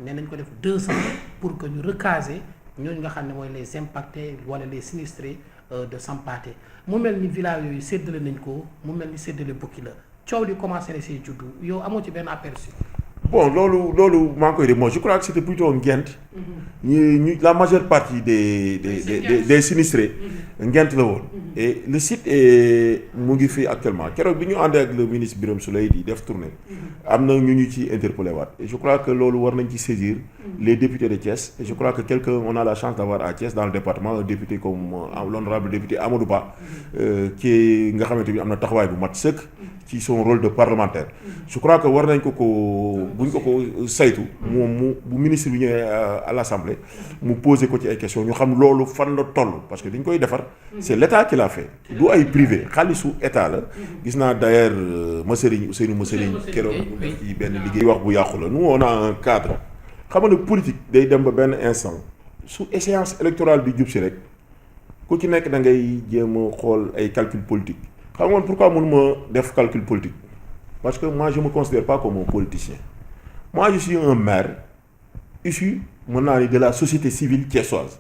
Speaker 2: nee nañ ko def 200 pour que ñu recaser ñooñu nga xam ne mooy les impactés wala les sinistrés de Sampaté. Mu mel ni villa yooyu séddale nañ ko mu mel ni séddale bukki la. coow li commencé na see juddu yow amoo ci benn aperçu.
Speaker 1: Bon loolu maa ngi koy def moi je crois que c'était plutôt Ngent. La majeure partie des sinistrés. Ngent la woon. Et le site mu ngi fii actuellement keroog bi ñu àndee ak le ministre Birame Souleye di def tournée. am na ñu ci interpellé waat et je crois que loolu war nañ ci saisir les députés de Thiès et je crois que on a la chance d'avoir à Thiès dans le département un député comme l'honorable député Amadou Ba qui nga xamante bi am na taxawaay bu mat sëkk ci son rôle de parlementaire. Je crois que war nañ ko buñ ko saytu moom bu ministre bi ñëwee à l'Assemblée mu poser ko ci ay questions ñu xam loolu fan la toll parce que dañ koy defar c'est l'État qui l'a fait du ay privé xaalisu État la gis naa d'ailleurs Ousseynou Masserigne keroog ci benn liggéey wax bu yàqu la nous on a un cadre xam nga politique day dem ba benn instant su échéance électorale bi jub si rek ku ci nekk da ngay jéem a xool ay calcul politique xam nga pourquoi mënuma def calcul politique parce que moi je me considère pas comme un politicien moi je suis un maire issu mën naa ni de la société civile thiessoise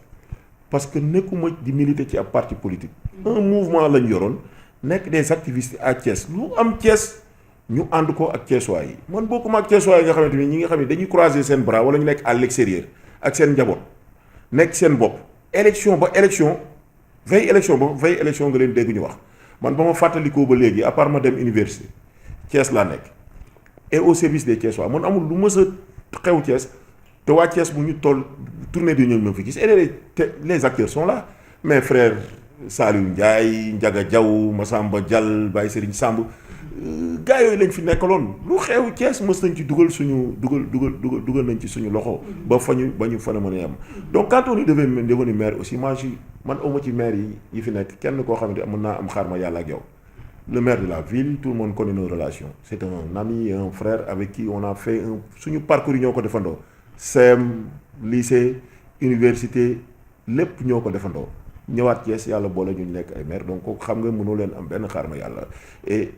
Speaker 1: parce que nekkuma di militer ci ab parti politique un mouvement lañ yoroon nekk des activistes à Thiès lu am Thiès ñu ànd ko ak Thiessois yi man bokkuma ak Thiessois yi nga xamante ni ñi nga xam ne dañuy croiser seen bras wala ñu nekk à l'extérieur ak seen njaboot nekk seen bopp élection ba élection veille élection nga leen dégg ñu wax man ba ma fàttalikoo ba léegi à part ma dem université Thiès laa nekk et au service des Thiessois man amul lu mës a xew Thiès te waa Thiès bu ñu toll tournée di ñoom ñoo fi gis et les acteurs sont là mes frères Saliou Ndiaye Ndiaga Diaw Massamba Diall Baye Serigne Samb gars yooyu lañ fi nekkaloon lu xew Thiès mës nañ ci dugal nañ ci suñu loxo ba ñu fa mën a yem donc quand on est devenu maire aussi man awma ci maire yi fi nekk kenn koo xamante mën naa am xaar ma yàlla ak yow le maire de la ville tout le monde connaît nos relations c'est un ami et un frère avec qui on a fait suñu parcours yi ñoo ko defandoo CEM lycée université lépp ñoo ko defandoo ñëwaat Thiès yàlla boole ñu nekk ay maire donc kooku xam nga mënoo leen am benn xaar ma yàlla et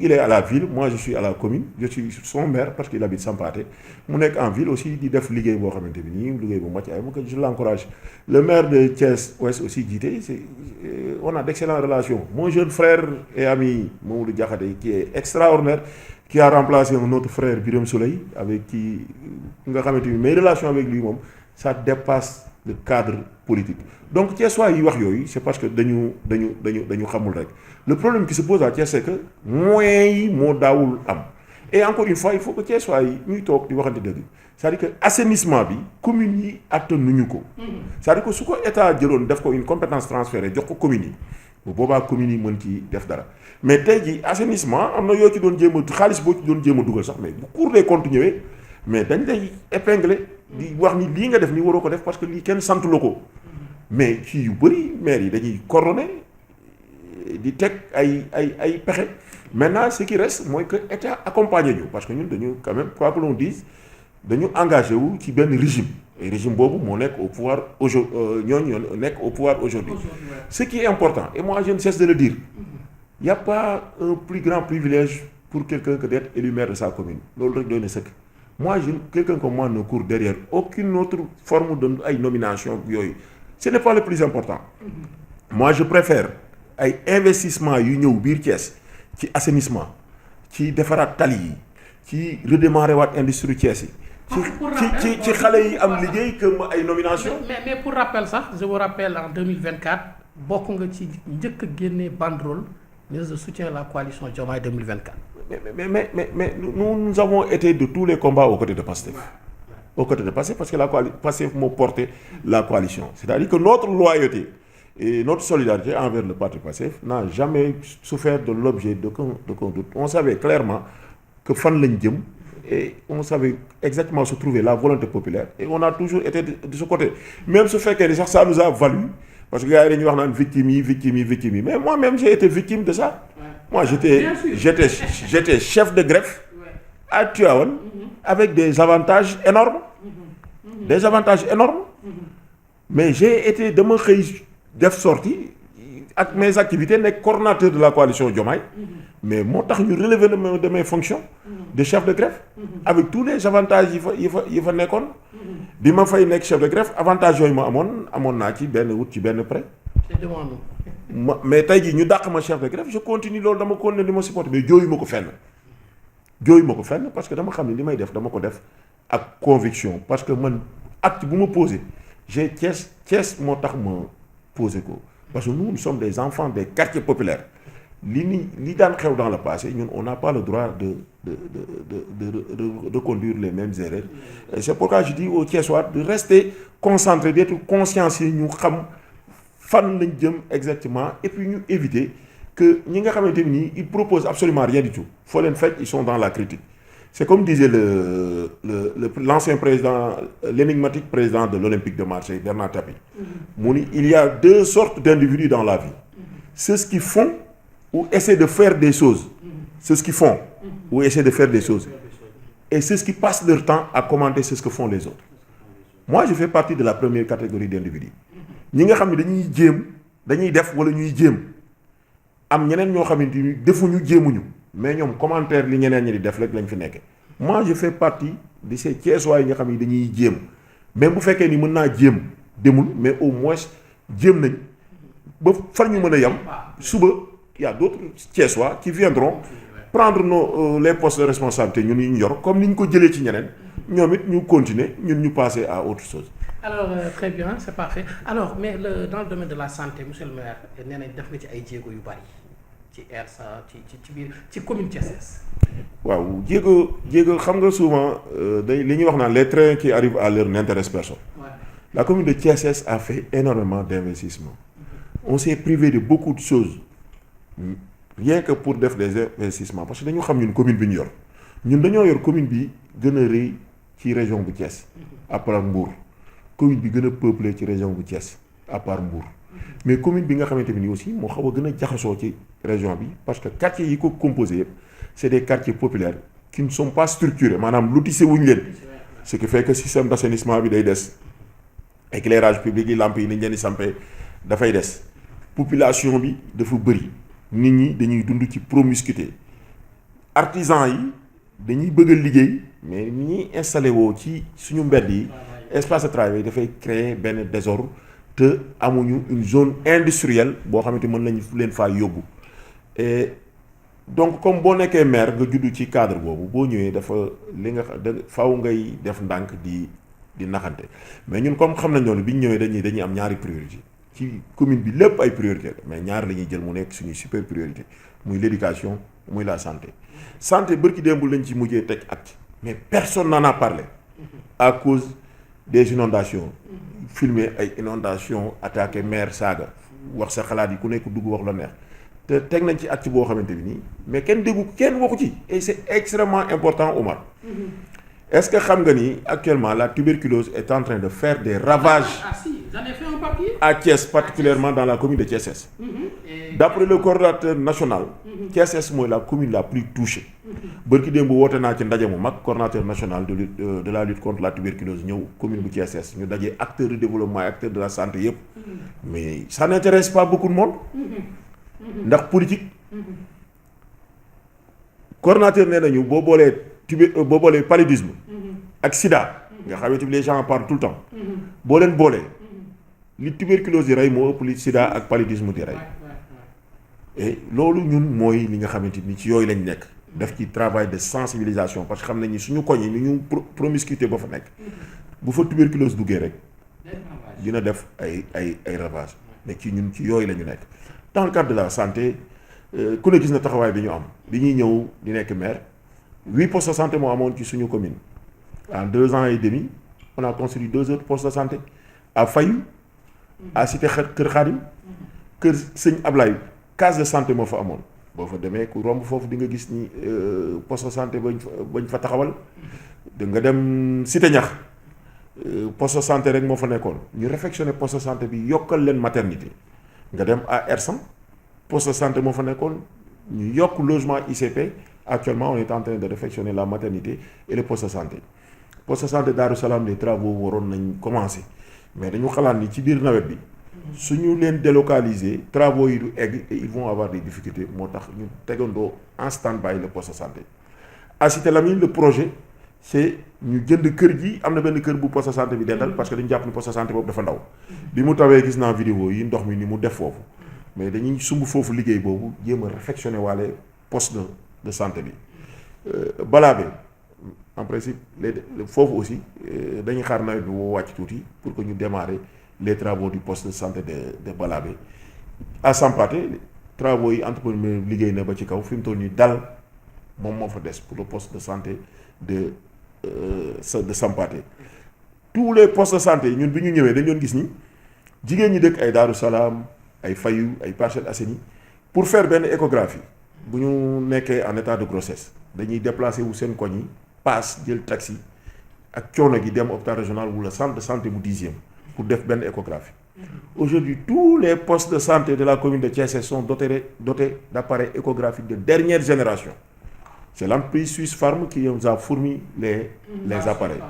Speaker 1: il est à la ville moi je suis à la commune je suis son maire parce qu'il habite Sampaté mu nekk en ville aussi di def liggéey boo xamante bi nii liggéey bu màcc ay ma que je l'encourage le maire de Thiès Ouest aussi jiite on a d'excellentes relations mon jeune frère et ami Mamadou Diakhaté qui est extraordinaire qui a remplacé un autre frère Birame Souleye avec qui nga xamante bi mes relations avec lui moom ça dépasse le cadre politique donc Thiessois yi wax yooyu c'est parce que dañu xamul rek le problème qui se pose à Thiès c'est que moyens yi moo daawul am et encore une fois il faut que Thiessois yi ñuy toog di waxante dëgg c'est-à-dire que assainissement bi communes yi attanuñu ko c'est-à-dire que su ko état jëloon def ko une compétence transférée jox ko communes yi bu boobaa communes yi mën ci def dara mais tey ji assainissement am na yoo ci doon jéem a xaalis boo ci doon jéem a dugal sax mais bu Cour des comptes ñëwee mais dañ lay épingler di wax ni lii nga def ni waroo ko def parce que lii kenn sant la ko mais ci yu bëri maires yi dañuy coordonner di teg ay pexe maintenant ce qui reste mooy que état accompagner ñu parce que ñun dañu quand même quoi que l'on dise dañu engagé wu ci benn régime et régime boobu moo nekk au pouvoir aujourd'hui ñooñu nekk au pouvoir aujourd'hui ce qui est important et moi je ne cesse de le dire il y a pas un plus grand privilège pour quelqu'un que d'être élu maire de sa commune loolu rek doy na sëkk moi quelqu'un comme moi ne court derrière aucune autre forme de ay nomination yooyu ce n'est pas le plus important moi je préfère ay investissement yu ñëw biir Thiès ci assainissement ci defaraat tali yi ci redémarrer waat industrie Thiès yi ci xale yi am liggéey que ay nomination
Speaker 2: mais pour rappel sax je vous rappelle en 2024 bokk nga ci njëkk a génne banderole ministre de soutien à la coalition Diomaye 2024
Speaker 1: mais nous avons été de tous les combats aux côtés de Pastef aux côtés de Pastef parce que Pastef moo porté la coalition. C'est-à-dire que notre loyauté et notre solidarité envers le parti Pastef n'a jamais souffert de l'objet d'aucun doute. On savait clairement que fan lañ jëm et on savait exactement se trouver la volonté populaire et on a toujours été de ce côté. Même su fekkee ni sax ça nous a valu parce que gars yi dañuy wax naan victime yi mais moi-même j'ai été victime de ça. Moi j'étais chef de greffe à Tivaouane avec des avantages énormes. Mais j'ai été dama xëy def sortie ak mes activités nekk coordonnateur de la coalition Diomaye mais moo tax ñu relever de mes fonctions de chef de greffe avec tous les avantages yi fa nekkoon bi ma fay nekk chef de greffe avantage yooyu ma amoon naa ci benn prêt mais tey jii ñu dàq ma chef de greffe je continue loolu dama continuer di ma supporter mais jooyu ma ko fenn parce que dama xam ne li may def dama ko def ak conviction parce que man acte bu ma posé j'ai Thiès moo tax ma posé ko parce que nous sommes des enfants des quartiers populaires li daan xew dans le passé ñun on n'a pas le droit de reconduire les mêmes erreurs et c'est pourquoi je dis aux Thiessois de rester concentrés d'être consciencieux ñu xam fan lañ jëm exactement et puis ñu éviter que ñi nga xamante ni ils proposent absolument rien du tout foo leen fekk ils sont dans la critique. C'est comme disait l'ancien président, l'énigmatique président de l'Olympique de Marseille, Bernard Tapie. Il y a deux sortes d'individus dans la vie. Ceux qui font ou essaient de faire des choses. Ceux qui font ou essaient de faire des choses. Et ceux qui passent leur temps à commenter ce que font les autres. Moi, je fais partie de la première catégorie d'individus. Ñi nga xam ne dañuy def wala ñuy jéem am ñeneen ñoo xamante ni defuñu jéemuñu. Mais ñoom commentaire li ñeneen ñi di def rek lañ fi nekkee moi je fais partie de ces Thiessois yi nga xam ni dañuy jéem même bu fekkee ni mën naa jéem demul mais au moins jéem nañ ba far ñu mën a yem suba y a d'autres Thiessois qui viendront prendre les postes de responsabilité ñun ñu yor comme ni ñu ko jëlee ci ñeneen ñoom it ñu continuer ñun ñu passer à autre chose.
Speaker 2: Alors très bien c'est parfait alors mais dans le domaine de la santé monsieur le maire nee nañ def nga ci ay jéego yu bari. ci ERSA ci biir ci commune Thiès.
Speaker 1: waaw jéego xam nga souvent li ñuy wax naan les trains qui arrivent à l'heure n'intéressent personne. Ouais. La commune de Thiès a fait énormément d'investissements. On s'est privé de beaucoup de choses rien que pour def des investissements parce que dañu xam ñun commune bi ñu yor ñun dañoo yor commune bi gën a rëy ci région bu Thiès à part Mbour commune bi gën a peuplé ci région bu Thiès à part Mbour. Mais commune bi nga xamante ni aussi moo xaw a gën a jaxasoo ci région bi parce que quartiers yi ko composé yëpp c'est des quartiers populaires qui ne sont pas structurés maanaam lotissé wuñ leen ce qui fait que système d'assainissement bi day des éclairage public yi lampes yi ni ñu leen di sampee dafay des population bi dafa bëri nit ñi dañuy dund ci promiscuité artisans yi dañuy bëgg a liggéey mais ni ñuy installé woo ci suñu mbedd yi espace de travail dafay créer benn désordre te amuñu une zone industrielle boo xamante mën nañu leen faa yóbbu et donc comme boo nekkee maire nga juddu ci cadre boobu boo ñëwee dafa li nga faaw ngay def ndànk di naxante mais ñun comme xam nañ noonu bi ñu ñëwee dañuy am ñaari priorité ci commune bi lépp ay priorité la mais ñaar la ñuy jël mu nekk suñuy super priorité muy l'éducation muy la santé bërki démb lañ ci mujjee teg acte mais personne n'en a parlé à cause des inondations filmer ay inondations attaqué maire saaga wax sa xalaat yi ku nekk dugg wax la neex te teg nañ ci acte boo xamante bi nii mais kenn waxu ci et c'est extrêmement important Omar. Est-ce que xam nga ni actuellement la tuberculose est en train de faire des ravages
Speaker 2: j'en ai fait un papier
Speaker 1: à Thiès particulièrement dans la commune de Thiès. D'après le coordonnateur national Thiès mooy la commune la plus touchée bërki démb woote naa ci ndaje mu mag coordonnateur national de la lutte contre la tuberculose ñëw commune bu Thiès ñu dajee acteurs de développement acteurs de la santé yëpp mais ça n'intéresse pas beaucoup de monde ndax politique coordonnateur nee nañu boo boolee paludisme ak sida nga xamante ni les gens en parlent tout le temps boo leen boolee li tuberculose yi rey moo ëpp li sida ak paludisme di rey et loolu ñun mooy li nga xamante ni ci yooyu lañ nekk def ci travail de sensibilisation parce que xam nañ ni suñu koñ yi ni ñu promiscuité ba fa nekk bu fa tuberculose duggee rek dina def ay ravages mais ci ñun ci yooyu la ñu nekk dans le cadre de la santé ku ne gis na taxawaay bi ñu am bi ñuy ñëw di nekk maire 8 postes de santé moo amoon ci suñu commune en 2 ans et demi on a construit 2 autres postes de santé à Fayou, à Cité Kër Khadim, Kër Sëñ Ablaye case de santé moo fa amoon boo fa demee ku romb foofu di nga gis ni poste de santé bañ fa taxawal da nga dem Cité Ñax poste de santé rek moo fa nekkoon ñu réfectionné poste de santé bi yokkal leen maternité nga dem à R100 poste de santé moo fa nekkoon ñu yokk logement ICP actuellement on est en train de réfectionner la maternité et le poste de santé poste de santé Darou Salam les travaux waroon nañ commencer mais dañu xalaat ni ci biir nawet bi suñu leen délocaliser travaux yi du egg et ils vont avoir des difficultés moo tax ñu tegandoo en stand-by le poste de santé à Cité Lamine le projet c'est ñu jënd kër gi am na benn kër bu poste de santé bi dendal parce que dañu jàpp ni poste de santé boobu dafa ndaw bi mu tawee gis naa vidéo yi ndox mi ni mu def foofu mais dañuy sumb foofu liggéey boobu jéem a réfectionner waale poste de santé bi Balabé en principe foofu aussi dañuy xaar nawet bi woo wàcc tuuti pour que ñu démarrer les travaux du poste de santé de Balabé à Sampaté travaux yi entrepreneur liggéey na ba ci kaw fi mu toll nii dal moom moo fa des pour le poste de santé de Sampaté tous les postes de santé ñun bi ñu ñëwee dañ doon gis ni jigéen ñi dëkk ay Darou Salam ay Fayou ay Parcelles Assainies pour faire benn échographie bu ñu nekkee en état de grossesse dañuy déplacer wu seen koñ yi paas jël taxi ak coono gi dem hôpital régional wala centre de santé bu 10e pour def benn échographie. Aujourd'hui tous les postes de santé de la commune de Thiès sont dotés d'appareils échographiques de dernière génération. C'est l'entreprise Suisse Pharm qui nous a fourni les appareils.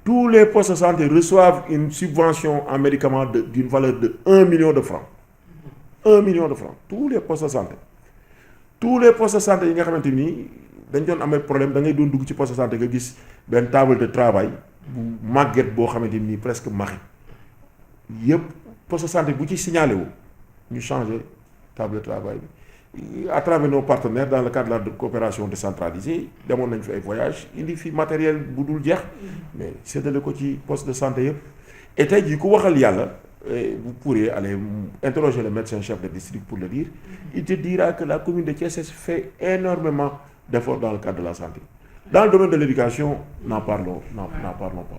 Speaker 1: Tous les postes de santé reçoivent une subvention en médicaments d'une valeur de 1 million de francs. 1 million de francs. Tous les postes de santé. Tous les postes de santé yi nga xamante ni dañ doon amee problème da ngay doon dugg ci poste de santé nga gis benn table de travail bu màgget boo xamante ni presque maxi yëpp poste de santé bu ci signalé wu ñu changé table de travail bi à travers nos partenaires dans le cadre de la coopération décentralisée demoon nañ fi ay voyage indi fi matériel bu dul jeex mais séddale ko ci poste de santé yëpp et tey jii ku waxal yàlla vous pourrez aller interroger le médecin chef de district pour le dire il te dira que la commune de Thiès fait énormément d'efforts dans le cadre de la santé. Dans le domaine de l'éducation, n'en parlons pas.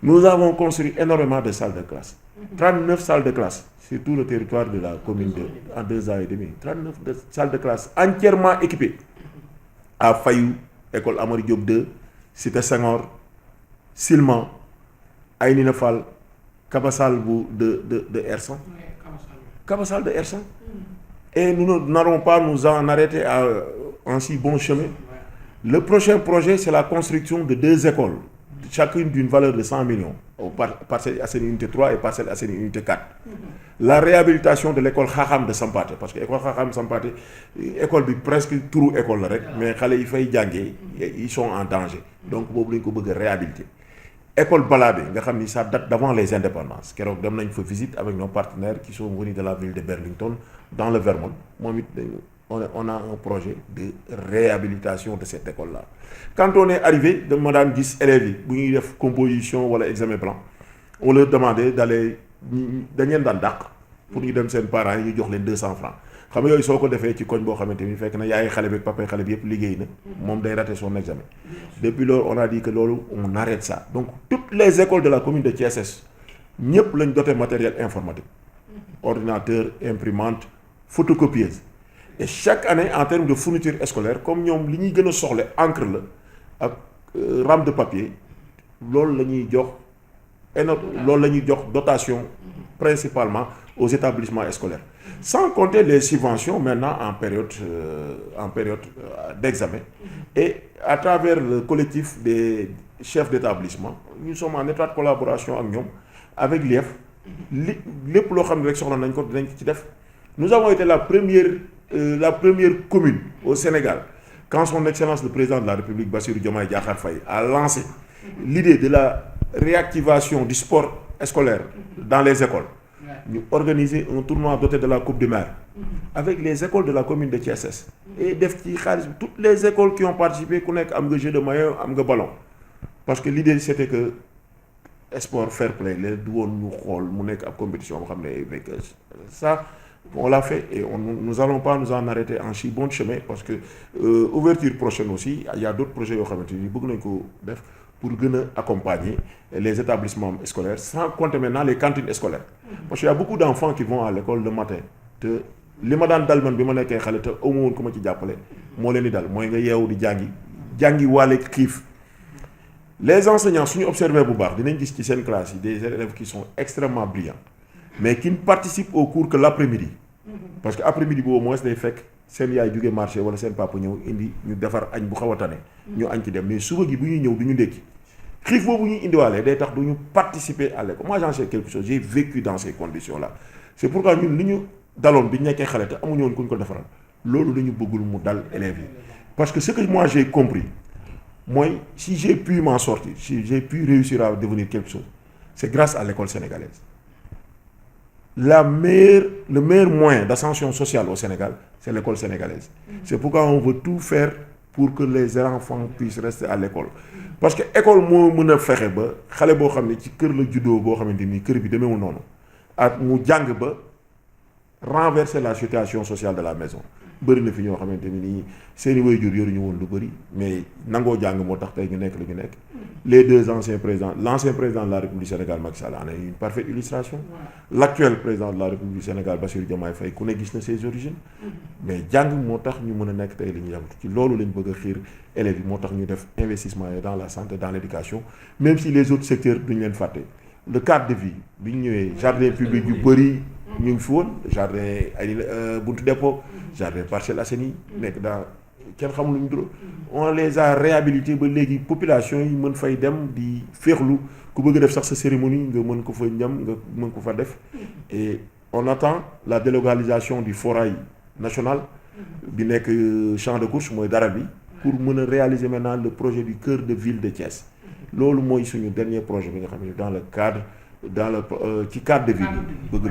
Speaker 1: Nous avons construit énormément de salles de classe. 39 salles de classe sur tout le territoire de la commune en 2 ans et demi. 39 salles de classe entièrement équipées. À Fayou, école Amari Diop 2, Cité Senghor, Silman, Aïnina Fall, Kabassal de R100. Kabassal de R100. Et nous n'allons pas nous en arrêter en si bon chemin. Le prochain projet, c'est la construction de 2 écoles, chacune d'une valeur de 100 millions, Parcelles Assainies unité 3 et Parcelles Assainies unité 4. La réhabilitation de l'école Khaham de Sampaté, parce que l'école Khaham de Sampaté, école presque tout école, mais ils sont en danger. Donc, il faut réhabiliter. École Balabé, ça date d'avant les indépendances. Nous avons fait visite avec nos partenaires qui sont venus de la ville de Burlington, dans le Vermont. On a un projet de réhabilitation de cette école-là. Quand on est arrivé, de Madame 10 élèves, pour une composition ou examen blanc, on leur demandait d'aller dans DAC pour ñu dem seen parents yi ñu jox leen 200 francs. Xam nga yooyu soo ko defee ci koñ boo xamante ni fekk na yaay xale bi papa xale bi yëpp liggéey na moom day rater son examen. Depuis lors on a dit que loolu on arrête ça. Donc toutes les écoles de la commune de Thiès ñëpp lañ doté matériel informatique. Ordinateur, imprimante, photocopieuse. Et chaque année en termes de fourniture scolaire comme ñoom li ñuy gën a soxla encre la ak rame de papier loolu la ñuy jox loolu la ñuy jox dotation principalement aux établissements scolaires. Sans compter les subventions maintenant en période d'examen. Et à travers le collectif des chefs d'établissement, nous sommes en étroite collaboration avec l'IEF. Lépp loo xam ne rek soxla nañ ko dinañ ci def. Nous avons été la première commune au Sénégal quand son excellence le président de la République Bassirou Diomaye Diakhar Faye a lancé l'idée de la réactivation du sport scolaire dans les écoles. Nous organiser un tournoi doté de la Coupe du Maire avec les écoles de la commune de Thiès et toutes les écoles qui ont participé ku nekk am nga jeu de maillot am nga ballon parce que l'idée c'était que sport fair play les du woon ñu xool mu nekk ab compétition boo xam ne avec ça on l'a fait et nous allons pas nous en arrêter en si bon chemin parce que ouverture prochaine aussi il y a d'autres projets yoo xamante ni bëgg nañ ko def pour gën a accompagner les établissements scolaires sans compter maintenant les cantines scolaires parce qu'il y a beaucoup d'enfants qui vont à l'école le matin te li ma daan dal man bi ma nekkee xale te amu woon ku ma ci jàppale moo leen di dal mooy nga yeewu di jàngi waale xiif les enseignants suñu observé bu baax dinañ gis ci seen classe yi des élèves qui sont extrêmement brillants mais qui ne participent au cours que l'après-midi parce que après-midi boobu moins day fekk seen yaay jóge marché wala seen papa ñëw indi ñu defar añ bu xaw a tane ñu añ ci dem mais suba gi bu ñuy ñëw du ñu ndékki xiif boobu ñuy indiwaale day tax du ñu participer à l'école moi j'en sais quelque chose j'ai vécu dans ces conditions là c'est pourquoi ñun li ñu daloon bi ñu nekkee xale te amuñu woon ku ñu ko defaral loolu la ñu bëggul mu dal élèves yi parce que ce que moi j'ai compris mooy si j'ai pu m'en sortir si j'ai pu réussir à devenir quelque chose c'est grâce à l'école sénégalaise le meilleur moyen d'ascension sociale au Sénégal c'est l'école sénégalaise c'est pourquoi on veut tout faire pour que les enfants puissent rester à l'école parce que école moo mën a fexe ba xale boo xam ne ci kër la juddoo boo xamante ni kër bi demeewul noonu ak mu jàng ba renverser la situation sociale de la maison bëri na fi ñoo xamante ni nii seeni waajur yoruñu woon lu bëri mais nangoo jàng moo tax tey ñu nekk la ñu nekk les deux anciens présidents l'ancien président de la République du Sénégal Macky Sall en a une parfaite illustration l'actuel président de la République du Sénégal Bassirou Diomaye Faye ku ne gis na ses origines mais jàng moo tax ñu mën a nekk tey li ñu yàgg ci loolu lañ bëgg a xiir élèves yi moo tax ñu def investissement yi dans la santé dans l'éducation même si les autres secteurs duñ leen fàtte le cadre de vie bi ñu ñëwee jardin public yu bëri ñu ngi fi woon jardin ay Buntu Dépôt jardin Parcelles Assainies nekk dans kenn xamul lu ñu duro on les a réhabilités ba léegi population yi mën fay dem di féexlu ku bëgg def sax sa cérémonie nga mën ko fa ñam nga mën ko fa def et on attend la délocalisation du forail national bi nekk champ de course mooy dara bi pour mën a réaliser maintenant le projet du cœur de ville de Thiès loolu mooy suñu dernier projet bi nga xam ne dans le cadre ci cadre de vie bi bëgg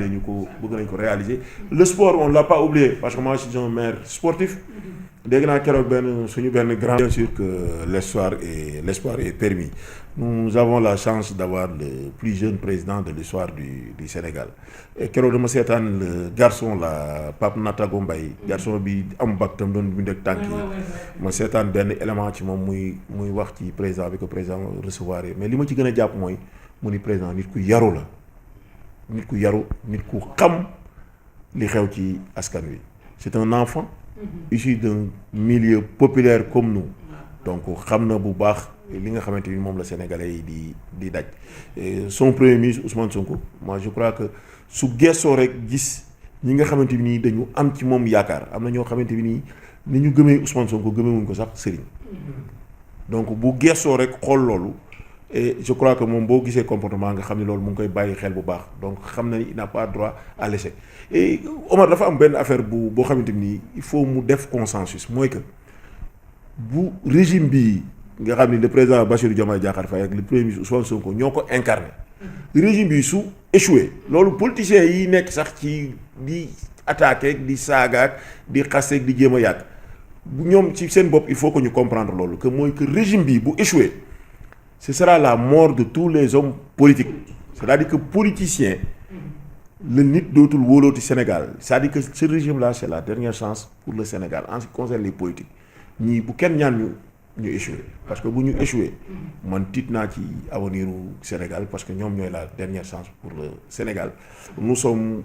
Speaker 1: nañ ko réaliser le sport on l'a pas oublié parce que moi je suis un maire sportif dégg naa keroog suñu benn grand bien sûr que l'espoir est permis nous avons la chance d'avoir le plus jeune président de l'histoire du Sénégal et keroog dama seetaan le garçon la Pape Natago Mbaye garçon bi am bac tam doon bind ak tànk yi ma seetaan benn élément ci moom muy wax ci président bi ko président recevoir mais li ma ci gën a jàpp mooy mu ni président nit ku yaru la nit ku xam li xew ci askan wi c'est un enfant issu d'un milieu populaire comme nous donc xam na bu baax li nga xamante ni moom la sénégalais yi di daj son premier ministre Ousmane Sonko moi je crois que su gëstoo rek gis ñi nga xamante ni dañu am ci moom yaakaar am na ñoo xamante ni ñu gëmee Ousmane Sonko gëmewuñ ko sax sëriñ donc bu gëstoo rek xool loolu et je crois que moom boo gisee comportement nga xam ne loolu mu ngi koy bàyyi xel bu baax donc xam na ni il n'a pas droit à l'échec et Omar dafa am benn affaire boo xamante ni il faut mu def consensus mooy que bu régime bi nga xam ni le président Bassirou Diomaye Diakhar Faye ak le premier ministre Ousmane Sonko ñoo ko incarné régime bi su échoué loolu politiciens yi nekk sax ci di attaquer di saagaak di xaseeg di jéem a yàgg ñoom ci seen bopp il faut que ñu comprendre loolu que mooy que régime bi bu échoué ce sera la mort de tous les hommes politiques c'est-à-dire que politicien le nit dootul wóolooti Sénégal c'est-à-dire que ce régime là c'est la dernière chance pour le Sénégal en ce qui concerne les politiques ñii bu kenn ñaan ñu échoué parce que bu ñu échoué man tiit naa ci avenir u Sénégal parce que ñoom ñooy la dernière chance pour le Sénégal nous sommes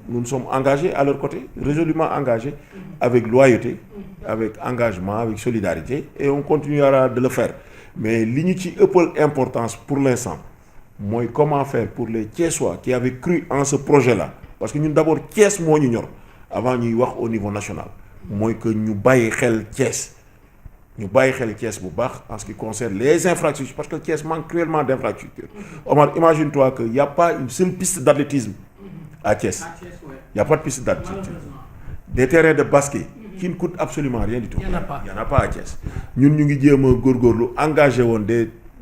Speaker 1: engagés à leur côté résolument engagés avec loyauté avec engagement avec solidarité et on continuera de le faire mais li ñu ci ëppal importance pour l'instant mooy comment faire pour les Thiessois qui avaient cru en ce projet-là parce que ñun d'abord Thiès moo ñu ñor avant ñuy wax au niveau national mooy que ñu bàyyi xel Thiès bu baax en ce qui concerne les infrastructures parce que Thiès manque cruellement d'infrastructures. Omar, imagine-toi qu'il n'y a pas une seule piste d'athlétisme à Thiès. Il n'y a pas de piste d'athlétisme. Des terrains de basket qui ne coûtent absolument rien du tout. Il n'y en a pas à Thiès. Ñun ñu ngi jéem a góorgóorlu engagé woon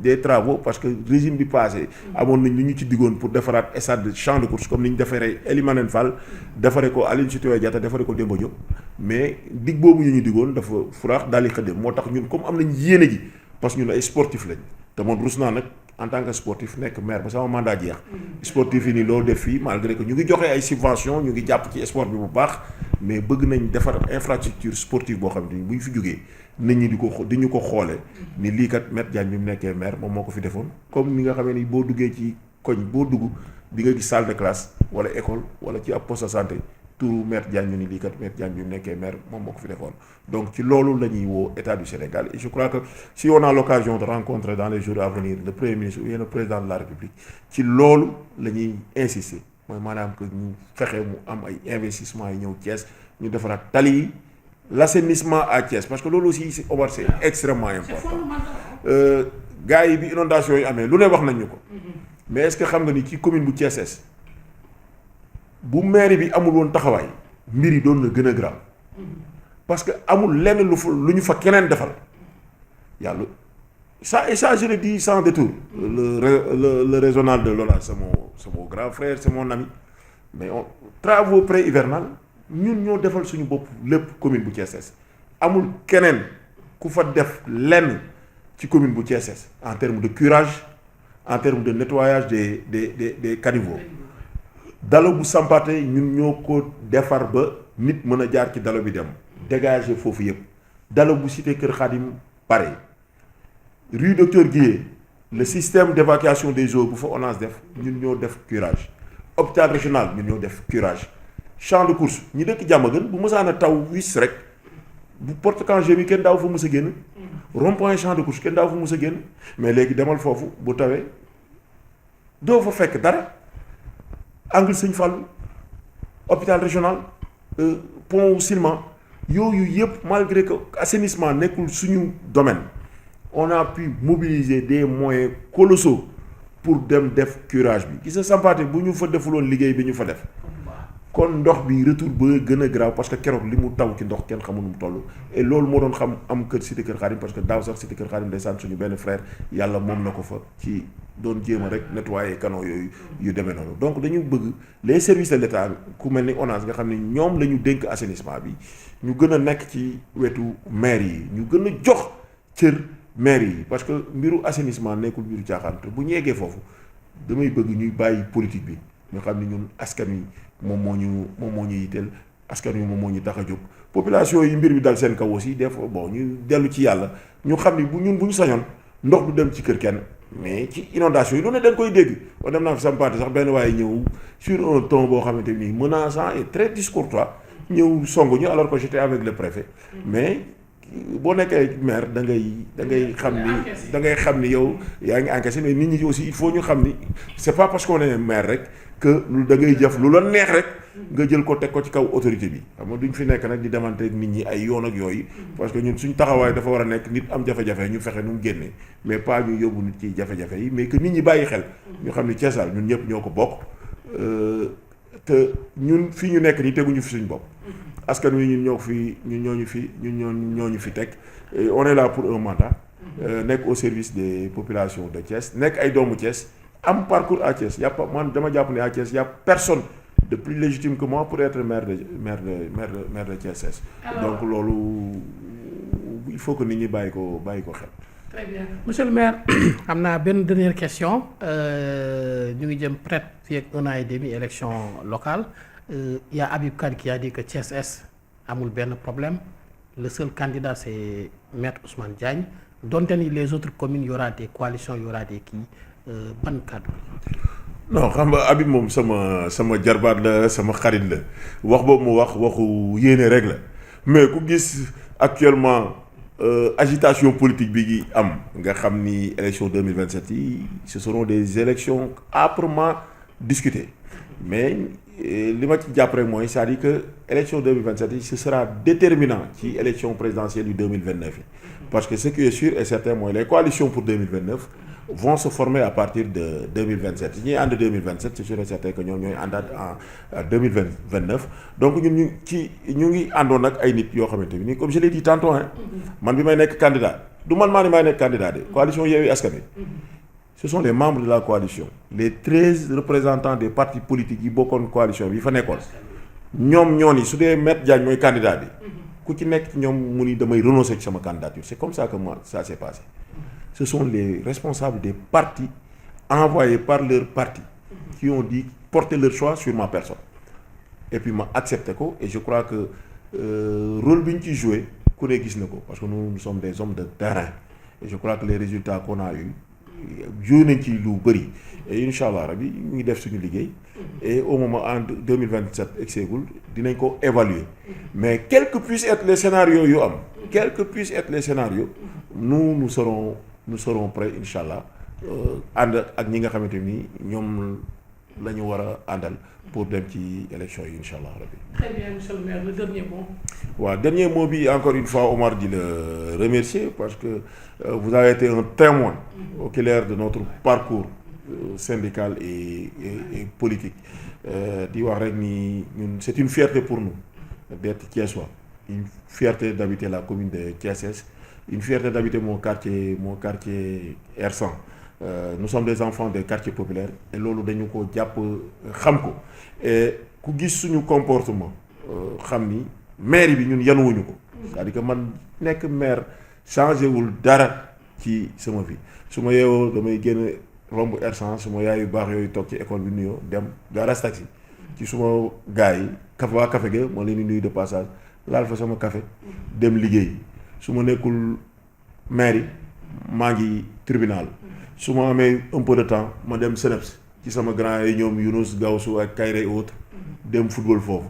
Speaker 1: des travaux parce que régime bi passé amoon nañ li ñu ci diggoon pour defaraat stade de champ de course comme ni ñu defaree Elimanène Fall defaree ko Aline Sitoé Diatta defaree ko Demba Diop mais dig boobu ñu diggoon dafa furaax daal di xëddee moo tax ñun comme am nañ yéene ji parce que ñun ay sportif lañ te man rus naa nag en tant que sportif nekk maire ba sama mandat jeex sportif yi nii loolu def fii malgré que ñu ngi joxe ay subventions ñu ngi jàpp ci sport bi bu baax mais bëgg nañ defar infrastructure sportive boo xam ne bu ñu fi jógee nit ñi di ñu ko xoole ni lii kat Maître Diagne bi mu nekkee maire moom moo ko fi defoon comme ni nga xamee ni boo duggee ci koñ boo dugg di nga gis salle de classe wala école wala ci ab poste de santé turu Maître Diagne ñu ni lii kat Maître Diagne bi mu nekkee maire moom moo ko fi defoon. Donc ci loolu la ñuy woo état du Sénégal et je crois que si on a l'occasion de rencontrer dans les jours à venir le premier ministre ou bien le président de la République ci loolu la ñuy insister mooy maanaam que ñu fexe mu am ay investissement yi ñëw Thiès ñu defaraat tali yi l'assainissement à Thiès parce que loolu aussi c'est Omar c'est extrêmement important. Gars yi bi inondation yi amee lu ne wax nañ ñu ko mais est-ce que xam nga ni ci commune bu Thiès Est bu mairie bi amul woon taxawaay mbir yi doon na gën a grave parce que amul lenn lu ñu fa keneen defal yàlla ça et ça je le dis sans détour le régional de Lola c'est mon grand frère c'est mon ami mais travaux pré-hivernal ñun ñoo defal suñu bopp lépp commune bu Thiès Est amul keneen ku fa def lenn ci commune bu Thiès Est en termes de curage en termes de nettoyage des caniveaux dalo bu sampaate ñun ñoo ko defar ba nit mën a jaar ci dalo bi dem dégager foofu yëpp dalo bu cité Kër Khadim pare rue Docteur Guillé le système d'évacuation des eaux bu fa ONAS def ñun ñoo def curage hôpital régional ñun ñoo def curage champ de course ñi dëkk Diamaguène bu mësaan a taw wis rek bu porte-cangé bi kenn daaw fa mës a génn rond-point champ de course kenn daaw fa mës a génn mais léegi demal foofu bu tawee doo fa fekk dara angle Sëñ Fallu hôpital régional pont Silema yooyu yëpp malgré que assainissement nekkul suñu domaine on a pu mobiliser des moyens colossaux pour dem def curage bi gis nga Sampaate bu ñu fa defuloon liggéey bi ñu fa def kon ndox bi retour ba gën a grave parce que keroog li mu taw ci ndox kenn xamul nu mu toll et loolu moo doon xam am kër cité Kër Khadim parce que daaw sax cité Kër Khadim ndeysaan suñu benn frère yàlla moom na ko fa ci doon jéem a rek nettoyer canaux yooyu yu demee noonu donc dañu bëgg les services de l'État ku mel ni ONAS nga xam ne ñoom la ñu dénk assainissement bi ñu gën a nekk ci wetu maire yi ñu gën a jox cër maire yi parce que mbiru assainissement nekkul mbiru caaxaan te bu ñu yeggee foofu damay bëgg ñuy bàyyi politique bi ñu xam ne ñun askan wi moom moo ñu yitteel askan wi moom moo ñu tax a jóg population yi mbir bi dal seen kaw aussi des fois bon ñu dellu ci yàlla ñu xam ni bu ñu sañoon ndox du dem ci kër kenn mais ci inondation yi lu ne dañ koy dégg on dem naa fi Sampaate sax benn waaye ñëw sur un ton boo xamante ni menaçant et très discourtois ñëw song ñu alors que j'étais avec le préfet mais boo nekkee maire da ngay xam ni yow yaa ngi encaissé mais nit ñi aussi il faut ñu xam ni c'est pas parce qu'on est maire rek que da ngay jëf lu la neex rek nga jël ko teg ko ci kaw autorité bi xam nga duñ fi nekk nag di demante ak nit ñi ay yoon ak yooyu parce que ñun suñ taxawaay dafa war a nekk nit am jafe-jafe ñu fexe nu mu génnee mais pas ñu yóbbu nit ci jafe-jafe yi mais que nit ñi bàyyi xel ñu xam ni Thiès ñun ñëpp ñoo ko bokk te ñun fii ñu nekk nii teguñu fi suñ bopp askan wi ñun ñoo ñu fi teg on est là pour un mandat nekk au service des populations de Thiès nekk ay doomu Thiès am parcours à Thiès man dama jàpp ne à Thiès y a personne de plus légitime que moi pour être maire de Thiès donc loolu il faut que nit ñi bàyyi ko xel.
Speaker 2: Très bien monsieur le maire am naa benn dernière question ñu ngi jëm peut-être fii ak 1 an et demi élection locale y a Habib Kane qui a dit que Thiès Est amul benn problème le seul candidat c'est Maître Ousmane Diagne donte ni les autres communes y aura des coalitions y aura des kii ban kàddu.
Speaker 1: non xam nga Habib moom sama jarbaat la sama xarit la wax boobu mu waxu yéene rek la mais ku gis actuellement agitation politique bi gi am nga xam ni élection 2027 yi ce seront des élections âprement discutées mais li ma ci jàpp rek mooy c'est-à-dire que élection 2027 yi ce sera déterminant ci élection présidentielle yu 2029 yi parce que ce qui est sûr et certain mooy les coalitions pour 2029 vont se former à partir de 2027 si ñuy ànd 2027 c'est sûr et certain que ñoom ñooy àndaat en 2029 donc ñun ñu ngi àndoon ak ay nit yoo xamante ni comme je l'ai dit tantôt man bi may nekk candidat du man maa ni may nekk candidat de coalition Yewwi Askan Wi ce sont les membres de la coalition les 13 représentants des partis politiques yi bokkoon coalition bi yi fa nekkoon ñoom ñoo ni su dee Maître Diagne mooy candidat bi ku ci nekk ci ñoom mu ni damay renoncer ci sama candidature c'est comme ça que moi ça s'est passé ce sont les responsables des partis envoyés par leur parti qui ont dit porter leur choix sur ma personne et puis ma accepté ko et je crois que rôle bi ñu ciy joué ku ne gis na ko parce que nous sommes des hommes de terrain et je crois que les résultats qu'on a eu joué nañ ci lu bëri et incha allah rabi ñu ngi def suñu liggéey et au moment en 2027 exeegul dinañ ko évaluer mais quels que puissent être les scénarios yu am quels que puissent être les scénarios nous serons prêts incha allah ànd ak ñi nga xamante ni ñoom la ñu war a àndal pour dem ci élection yi incha allah rabbi.
Speaker 2: Très bien, monsieur le maire, le dernier mot.
Speaker 1: waaw dernier mot bi encore une fois Omar di la remercier parce que vous avez été un témoin oculaire de notre parcours syndical et politique di wax rek ni ñun c'est une fierté pour nous d'être thiessois, une fierté d'habiter la commune de Thiès, une fierté d'habiter mon quartier R100. Nous sommes des enfants des quartiers populaires et loolu dañu ko jàpp xam ko et ku gis suñu comportement xam ni maire bi ñun yanuwuñu ko c'est-à-dire que man nekk maire changé wul dara ci sama vie su ma yeewoo damay génn romb R100 su ma yaay yu baax yooyu toog ci école bi nuyoo dem garage taxi ci suma gars yi waa café ga moo leen di nuyu de passage laal fa sama café dem liggéey su ma nekkul maire yi maa ngi tribunal su ma amee un peu de temps ma dem CNEPS ci sama grand yi ñoom Younous Gawsu ak Kayre et autres dem football foofu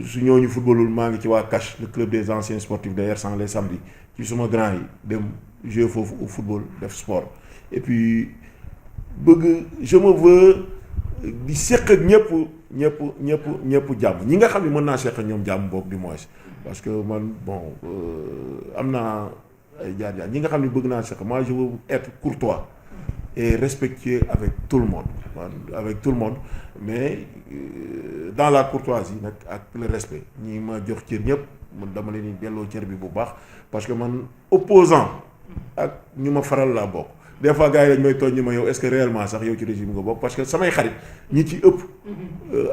Speaker 1: su ñooñu footballul maa ngi ci waa CACH le club des anciens sportifs de R100 les samedis ci suma grand yi dem jouer foofu au football def sport et puis bëgg je me veux di seq ak ñëpp jàmm ñi nga xam ne mën naa seq ak ñoom jàmm boog du moins parce que man bon am naa ay jaar ñi nga xam ne bëgg naa seq moi je veux être courtois et respectueux avec tout le monde mais dans la courtoisie nag ak le respect ñi ma jox cër ñëpp man dama leen di delloo cër bi bu baax parce que man opposant ak ñu ma faral laa bokk des fois gars yi dañ may tooñ ñi ma yow est-ce que réellement sax yow ci régime nga bokk parce que samay xarit ñi ci ëpp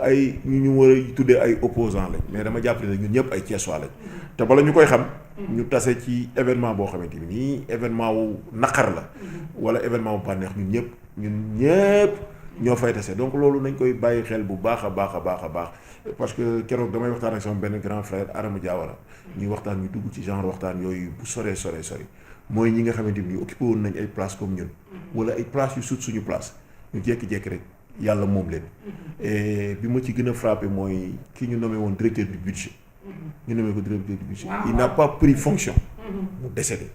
Speaker 1: ay ñu war a tuddee ay opposant lañ mais dama jàpp ne ñun ñëpp ay Thiessois lañ te bala ñu koy xam ñu tase ci événement boo xamante ni nii événement wu naqar la wala événement wu bànneex ñun ñëpp ñoo fay tase donc loolu nañ koy bàyyi xel bu baax a baax parce que keroog damay waxtaan ak sama benn grand frère Adama Diawara ñuy waxtaan ñu dugg ci genre waxtaan yooyu bu sore mooy ñi nga xamante ni occupé woon nañ ay place comme ñun wala ay place yu sut suñu place ñu jékki-jékki rek yàlla moom leen et bi ma ci gën a frappé mooy ki ñu nommé woon directeur du budget ñu nommé ko directeur du budget il n'a pas pris fonction mu décédé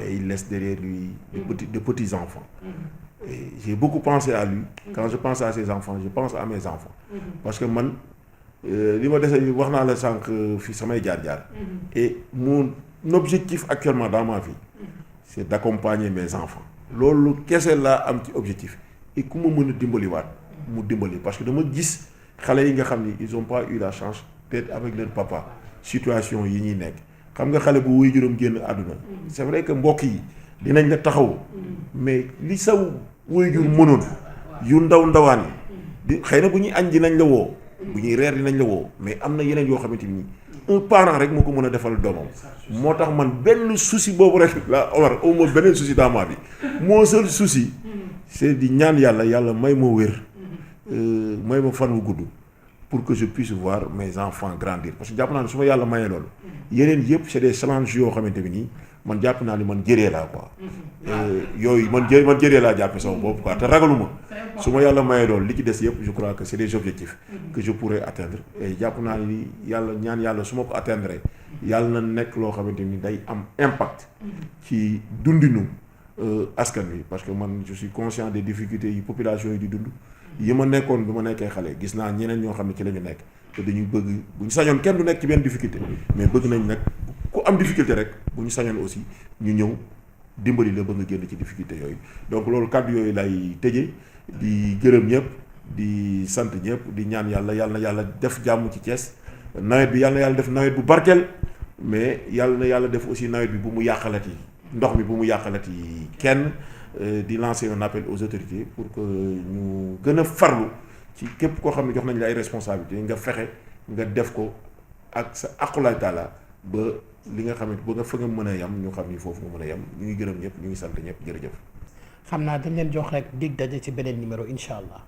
Speaker 1: et il laisse derrière lui de petits enfants et j'ai beaucoup pensé à lui quand je pense à ses enfants je pense à mes enfants parce que man li ma dese wax naa la sànq fi samay jaar-jaar et mon objectif actuellement dans ma vie c'est d'accompagner mes enfants loolu kese laa am ci objectif et ku ma mën a dimbaliwaat mu dimbali parce que dama gis xale yi nga xam ni ils ont pas eu la chance d'être avec leur papa situation yi ñuy nekk xam nga xale bu wuy juróom génn àdduna c'est vrai que mbokk yi dinañ la taxaw mais li saw wuy jur mënoon yu ndawaan yi di xëy na bu ñuy añ dinañ la woo bu ñuy reer dinañ la woo mais am na yeneen yoo xamante ni un parent rek moo ko mën a defal doomam moo tax man benn souci boobu rek la Omar au moins beneen souci dans ma vie mon seul souci c'est di ñaan yàlla may ma wér may ma fan wu gudd pour que je puisse voir mes enfants grandir parce que jàpp naa ne su ma yàlla mayee loolu yeneen yëpp c'est des challenges yoo xamante ni nii man jàpp naa ni man jëree laa quoi yooyu man jëree laa jàppe sama bopp quoi te ragaluma su ma yàlla mayee loolu li ci des yëpp je crois que c'est des objectifs que je pourrais atteindre et jàpp naa ni ñaan yàlla su ma ko atteindre yàlla na nekk loo xamante ni day am impact ci dundinu askan wi parce que man je suis conscient des difficultés yi population yi di dund yi ma nekkoon bi ma nekkee xale gis naa ñeneen ñoo xam ne ci la ñu nekk te dañuy bëgg bu ñu sañoon kenn du nekk ci benn difficulté mais bëgg nañ nag ku am difficulté rek bu ñu sañoon aussi ñu ñëw dimbali la ba nga génn ci difficulté yooyu donc loolu kàddu yooyu lay tëjee di gërëm ñëpp di sant ñëpp di ñaan yàlla def jàmm ci Thiès nawet bi yàlla def nawet bu barkeel mais yàlla def aussi nawet bi bu mu yàqalati ndox mi bu mu yàqalati kenn di lancer un appel aux autorités pour que ñu gën a farlu ci képp koo xam ne jox nañ la ay responsabilités nga fexe nga def ko ak sa aqulaay taala ba li nga xamante ba nga fa nga mën a yem ñu xam ni foofu nga mën a yem ñu ngi gërëm ñëpp ñu ngi sant ñëpp jërëjëf.
Speaker 2: xam naa dañ leen jox rek dig daje ci beneen numéro incha allah.